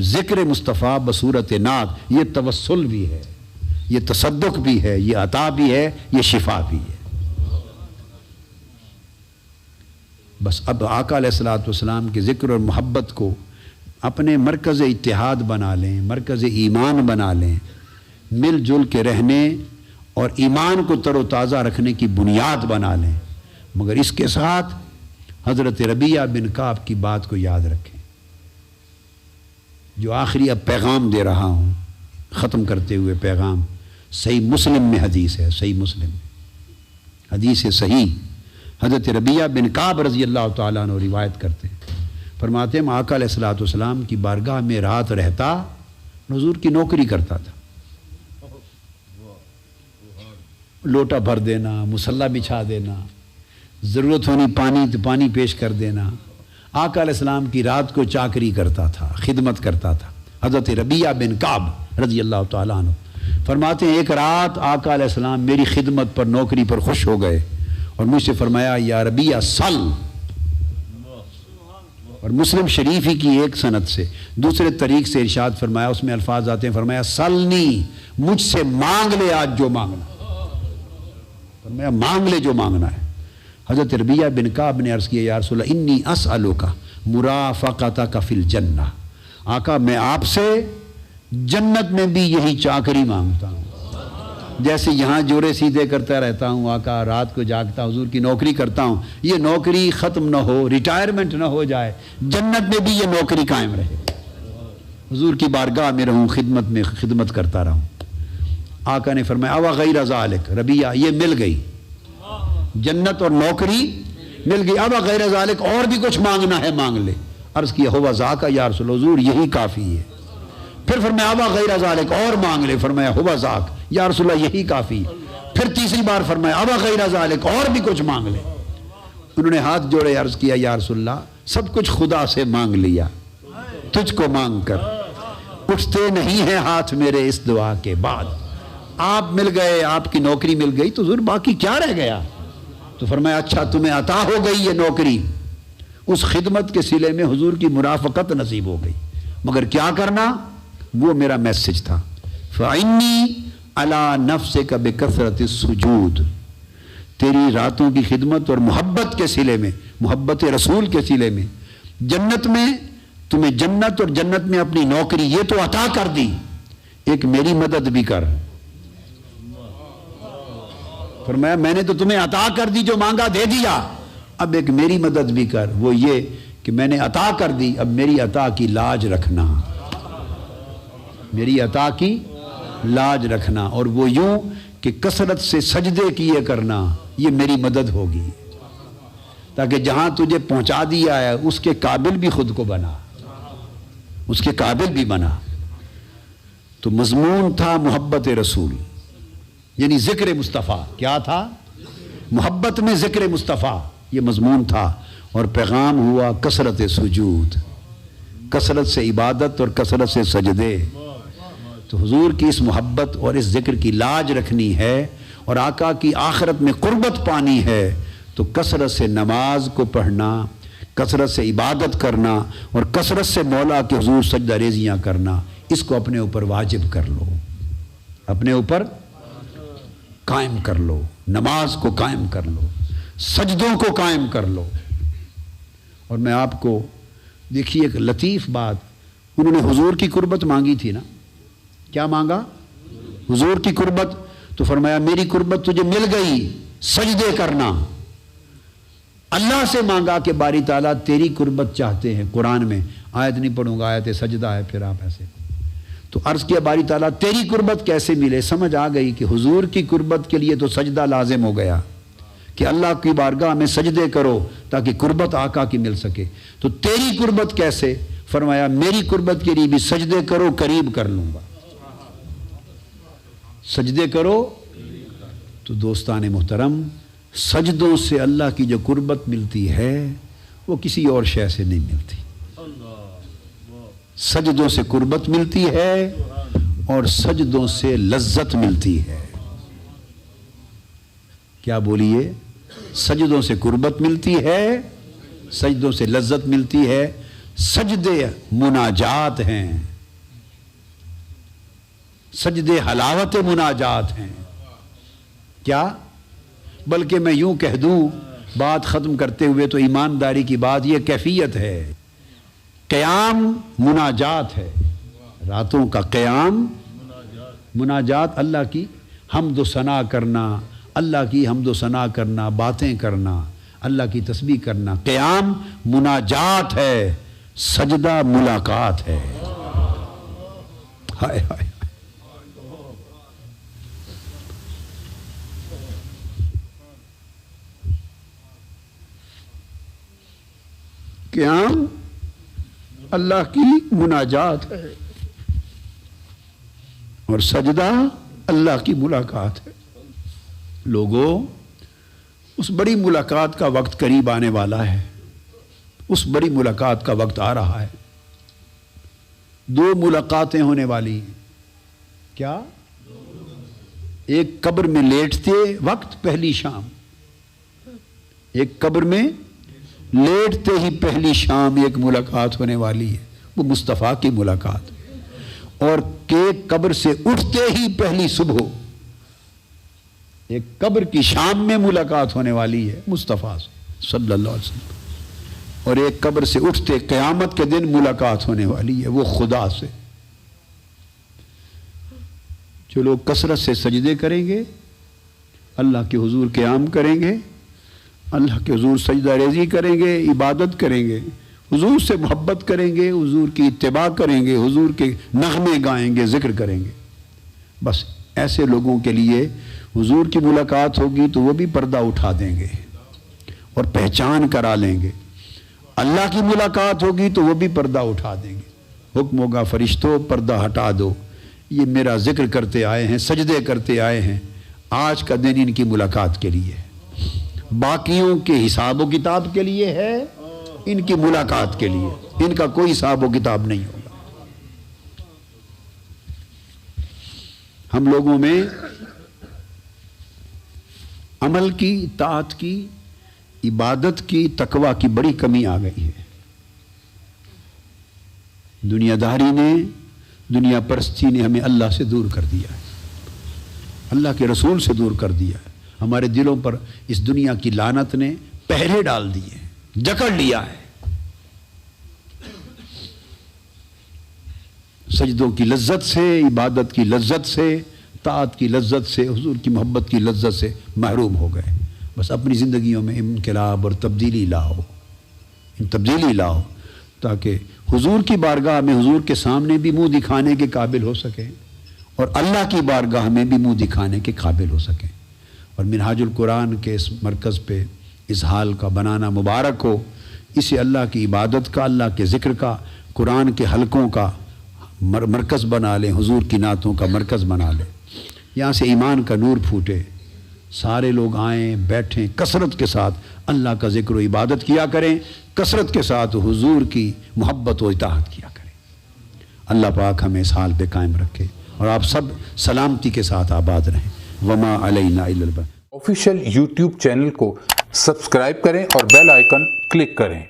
ذکر مصطفیٰ بصورت نعت، یہ توسل بھی ہے، یہ تصدق بھی ہے، یہ عطا بھی ہے، یہ شفا بھی ہے. بس اب آقا علیہ السلام کے ذکر اور محبت کو اپنے مرکز اتحاد بنا لیں، مرکز ایمان بنا لیں، مل جل کے رہنے اور ایمان کو تر و تازہ رکھنے کی بنیاد بنا لیں. مگر اس کے ساتھ حضرت ربیعہ بن کعب کی بات کو یاد رکھیں، جو آخری اب پیغام دے رہا ہوں ختم کرتے ہوئے پیغام. صحیح مسلم میں حدیث ہے، صحیح مسلم میں حدیث صحیح. حضرت ربیعہ بن کعب رضی اللہ تعالیٰ عنہ روایت کرتے ہیں، فرماتے ہیں آقا علیہ السلام کی بارگاہ میں رات رہتا، حضور کی نوکری کرتا تھا. لوٹا بھر دینا، مصلی بچھا دینا، ضرورت ہونی پانی تو پانی پیش کر دینا. آقا علیہ السلام کی رات کو چاکری کرتا تھا، خدمت کرتا تھا. حضرت ربیعہ بن کعب رضی اللہ تعالیٰ عنہ فرماتے ہیں ایک رات آقا علیہ السلام میری خدمت پر، نوکری پر خوش ہو گئے اور مجھ سے فرمایا یا ربیعہ سل. اور مسلم شریف ہی کی ایک سند سے دوسرے طریق سے ارشاد فرمایا، اس میں الفاظ آتے ہیں، فرمایا سلنی، مجھ سے مانگ لے آج جو مانگنا. فرمایا مانگ لے جو مانگنا ہے۔ حضرت ربیہ بن کعب نے عرض کیا یا رسول اللہ انی اسألک مرافقتک فی الجنہ، آقا میں آپ سے جنت میں بھی یہی چاکری مانگتا ہوں، جیسے یہاں جوڑے سیدھے کرتا رہتا ہوں آقا، رات کو جاگتا حضور کی نوکری کرتا ہوں، یہ نوکری ختم نہ ہو، ریٹائرمنٹ نہ ہو جائے، جنت میں بھی یہ نوکری قائم رہے، حضور کی بارگاہ میں رہوں، خدمت کرتا رہوں۔ آقا نے فرمایا اوا غیر ذالک، ربیہ یہ مل گئی، جنت اور نوکری مل گئی، اب غیر ذالک اور بھی کچھ مانگنا ہے مانگ لے۔ عرض کیا ہوا ذاک یا رسول اللہ، حضور یہی کافی ہے۔ پھر فرمایا اب غیر ذالک اور مانگ لے، فرمایا ہوا ذاک یا رسول اللہ یہی کافی ہے۔ پھر تیسری بار فرمایا اب غیر ذالک اور بھی کچھ مانگ لے۔ انہوں نے ہاتھ جوڑے عرض کیا یا رسول اللہ سب کچھ خدا سے مانگ لیا، تجھ کو مانگ کر اٹھتے نہیں ہیں ہاتھ میرے اس دعا کے بعد۔ آپ مل گئے، آپ کی نوکری مل گئی تو حضور باقی کیا رہ گیا؟ تو فرمایا اچھا تمہیں عطا ہو گئی یہ نوکری، اس خدمت کے صلے میں حضور کی مرافقت نصیب ہو گئی، مگر کیا کرنا؟ وہ میرا میسج تھا، فَإِنِّي عَلَى نَفْسِكَ بِكَثْرَةِ السُّجُودِ، تیری راتوں کی خدمت اور محبت کے صلے میں، محبت رسول کے صلے میں، جنت میں تمہیں جنت اور جنت میں اپنی نوکری یہ تو عطا کر دی، ایک میری مدد بھی کر۔ فرمایا میں نے تو تمہیں عطا کر دی، جو مانگا دے دیا، اب ایک میری مدد بھی کر، وہ یہ کہ میں نے عطا کر دی، اب میری عطا کی لاج رکھنا، میری عطا کی لاج رکھنا، اور وہ یوں کہ کثرت سے سجدے کیے کرنا، یہ میری مدد ہوگی، تاکہ جہاں تجھے پہنچا دیا ہے اس کے قابل بھی خود کو بنا، اس کے قابل بھی بنا۔ تو مضمون تھا محبت رسول، یعنی ذکر مصطفیٰ، کیا تھا؟ محبت میں ذکر مصطفیٰ، یہ مضمون تھا، اور پیغام ہوا کثرت سجود، کثرت سے عبادت اور کثرت سے سجدے۔ تو حضور کی اس محبت اور اس ذکر کی لاج رکھنی ہے اور آقا کی آخرت میں قربت پانی ہے، تو کثرت سے نماز کو پڑھنا، کثرت سے عبادت کرنا اور کثرت سے مولا کے حضور سجدہ ریزیاں کرنا، اس کو اپنے اوپر واجب کر لو، اپنے اوپر قائم کر لو، نماز کو قائم کر لو، سجدوں کو قائم کر لو۔ اور میں آپ کو دیکھیے ایک لطیف بات، انہوں نے حضور کی قربت مانگی تھی نا، کیا مانگا؟ حضور کی قربت، تو فرمایا میری قربت تجھے مل گئی، سجدے کرنا۔ اللہ سے مانگا کہ باری تعالیٰ تیری قربت چاہتے ہیں، قرآن میں آیت نہیں پڑھوں گا، آیت سجدہ ہے، پھر آپ ایسے تو عرض کیا باری تعالیٰ تیری قربت کیسے ملے؟ سمجھ آ گئی کہ حضور کی قربت کے لیے تو سجدہ لازم ہو گیا، کہ اللہ کی بارگاہ میں سجدے کرو تاکہ قربت آقا کی مل سکے۔ تو تیری قربت کیسے؟ فرمایا میری قربت کے لیے بھی سجدے کرو، قریب کر لوں گا، سجدے کرو۔ تو دوستان محترم، سجدوں سے اللہ کی جو قربت ملتی ہے وہ کسی اور شے سے نہیں ملتی، سجدوں سے قربت ملتی ہے اور سجدوں سے لذت ملتی ہے۔ کیا بولیے؟ سجدوں سے قربت ملتی ہے، سجدوں سے لذت ملتی ہے۔ سجدے مناجات ہیں، سجدے حلاوت مناجات ہیں۔ کیا؟ بلکہ میں یوں کہہ دوں بات ختم کرتے ہوئے تو ایمانداری کی بات، یہ کیفیت ہے، قیام مناجات ہے، راتوں کا قیام مناجات، اللہ کی حمد و ثنا کرنا، اللہ کی حمد و ثنا کرنا، باتیں کرنا، اللہ کی تسبیح کرنا، قیام مناجات ہے، سجدہ ملاقات ہے۔ ہائے ہائے، قیام اللہ کی مناجات ہے اور سجدہ اللہ کی ملاقات ہے۔ لوگوں، اس بڑی ملاقات کا وقت قریب آنے والا ہے، اس بڑی ملاقات کا وقت آ رہا ہے۔ دو ملاقاتیں ہونے والی ہیں۔ کیا؟ ایک قبر میں لیٹتے وقت پہلی شام، ایک قبر میں لیٹتے ہی پہلی شام ایک ملاقات ہونے والی ہے، وہ مصطفیٰ کی ملاقات، اور کہ قبر سے اٹھتے ہی پہلی صبح ایک قبر کی شام میں ملاقات ہونے والی ہے مصطفیٰ سے صلی اللہ علیہ وسلم، اور ایک قبر سے اٹھتے قیامت کے دن ملاقات ہونے والی ہے وہ خدا سے۔ جو لوگ کثرت سے سجدے کریں گے، اللہ کے حضور قیام کریں گے، اللہ کے حضور سجدہ ریزی کریں گے، عبادت کریں گے، حضور سے محبت کریں گے، حضور کی اتباع کریں گے، حضور کے نغمے گائیں گے، ذکر کریں گے، بس ایسے لوگوں کے لیے حضور کی ملاقات ہوگی تو وہ بھی پردہ اٹھا دیں گے اور پہچان کرا لیں گے۔ اللہ کی ملاقات ہوگی تو وہ بھی پردہ اٹھا دیں گے۔ حکم ہوگا فرشتوں پردہ ہٹا دو، یہ میرا ذکر کرتے آئے ہیں، سجدے کرتے آئے ہیں، آج کا دن ان کی ملاقات کے لیے ہے، باقیوں کے حساب و کتاب کے لیے ہے، ان کی ملاقات کے لیے ان کا کوئی حساب و کتاب نہیں ہوگا۔ ہم لوگوں میں عمل کی، طاعت کی، عبادت کی، تقویٰ کی بڑی کمی آ گئی ہے۔ دنیا داری نے، دنیا پرستی نے ہمیں اللہ سے دور کر دیا ہے، اللہ کے رسول سے دور کر دیا ہے۔ ہمارے دلوں پر اس دنیا کی لعنت نے پہرے ڈال دیے، جکڑ لیا ہے۔ سجدوں کی لذت سے، عبادت کی لذت سے، طاعت کی لذت سے، حضور کی محبت کی لذت سے محروم ہو گئے۔ بس اپنی زندگیوں میں انقلاب اور تبدیلی لاؤ، تبدیلی لاؤ، تاکہ حضور کی بارگاہ میں، حضور کے سامنے بھی منہ دکھانے کے قابل ہو سکیں اور اللہ کی بارگاہ میں بھی منہ دکھانے کے قابل ہو سکیں۔ اور منہاج القرآن کے اس مرکز پہ اس حال کا بنانا مبارک ہو۔ اسے اللہ کی عبادت کا، اللہ کے ذکر کا، قرآن کے حلقوں کا مرکز بنا لیں، حضور کی نعتوں کا مرکز بنا لیں۔ یہاں سے ایمان کا نور پھوٹے، سارے لوگ آئیں، بیٹھیں، کثرت کے ساتھ اللہ کا ذکر و عبادت کیا کریں، کثرت کے ساتھ حضور کی محبت و اطاعت کیا کریں۔ اللہ پاک ہمیں اس حال پہ قائم رکھے اور آپ سب سلامتی کے ساتھ آباد رہیں۔ وما علینا الا البلاغ۔ آفیشیل یوٹیوب چینل کو سبسکرائب کریں اور بیل آئیکن کلک کریں۔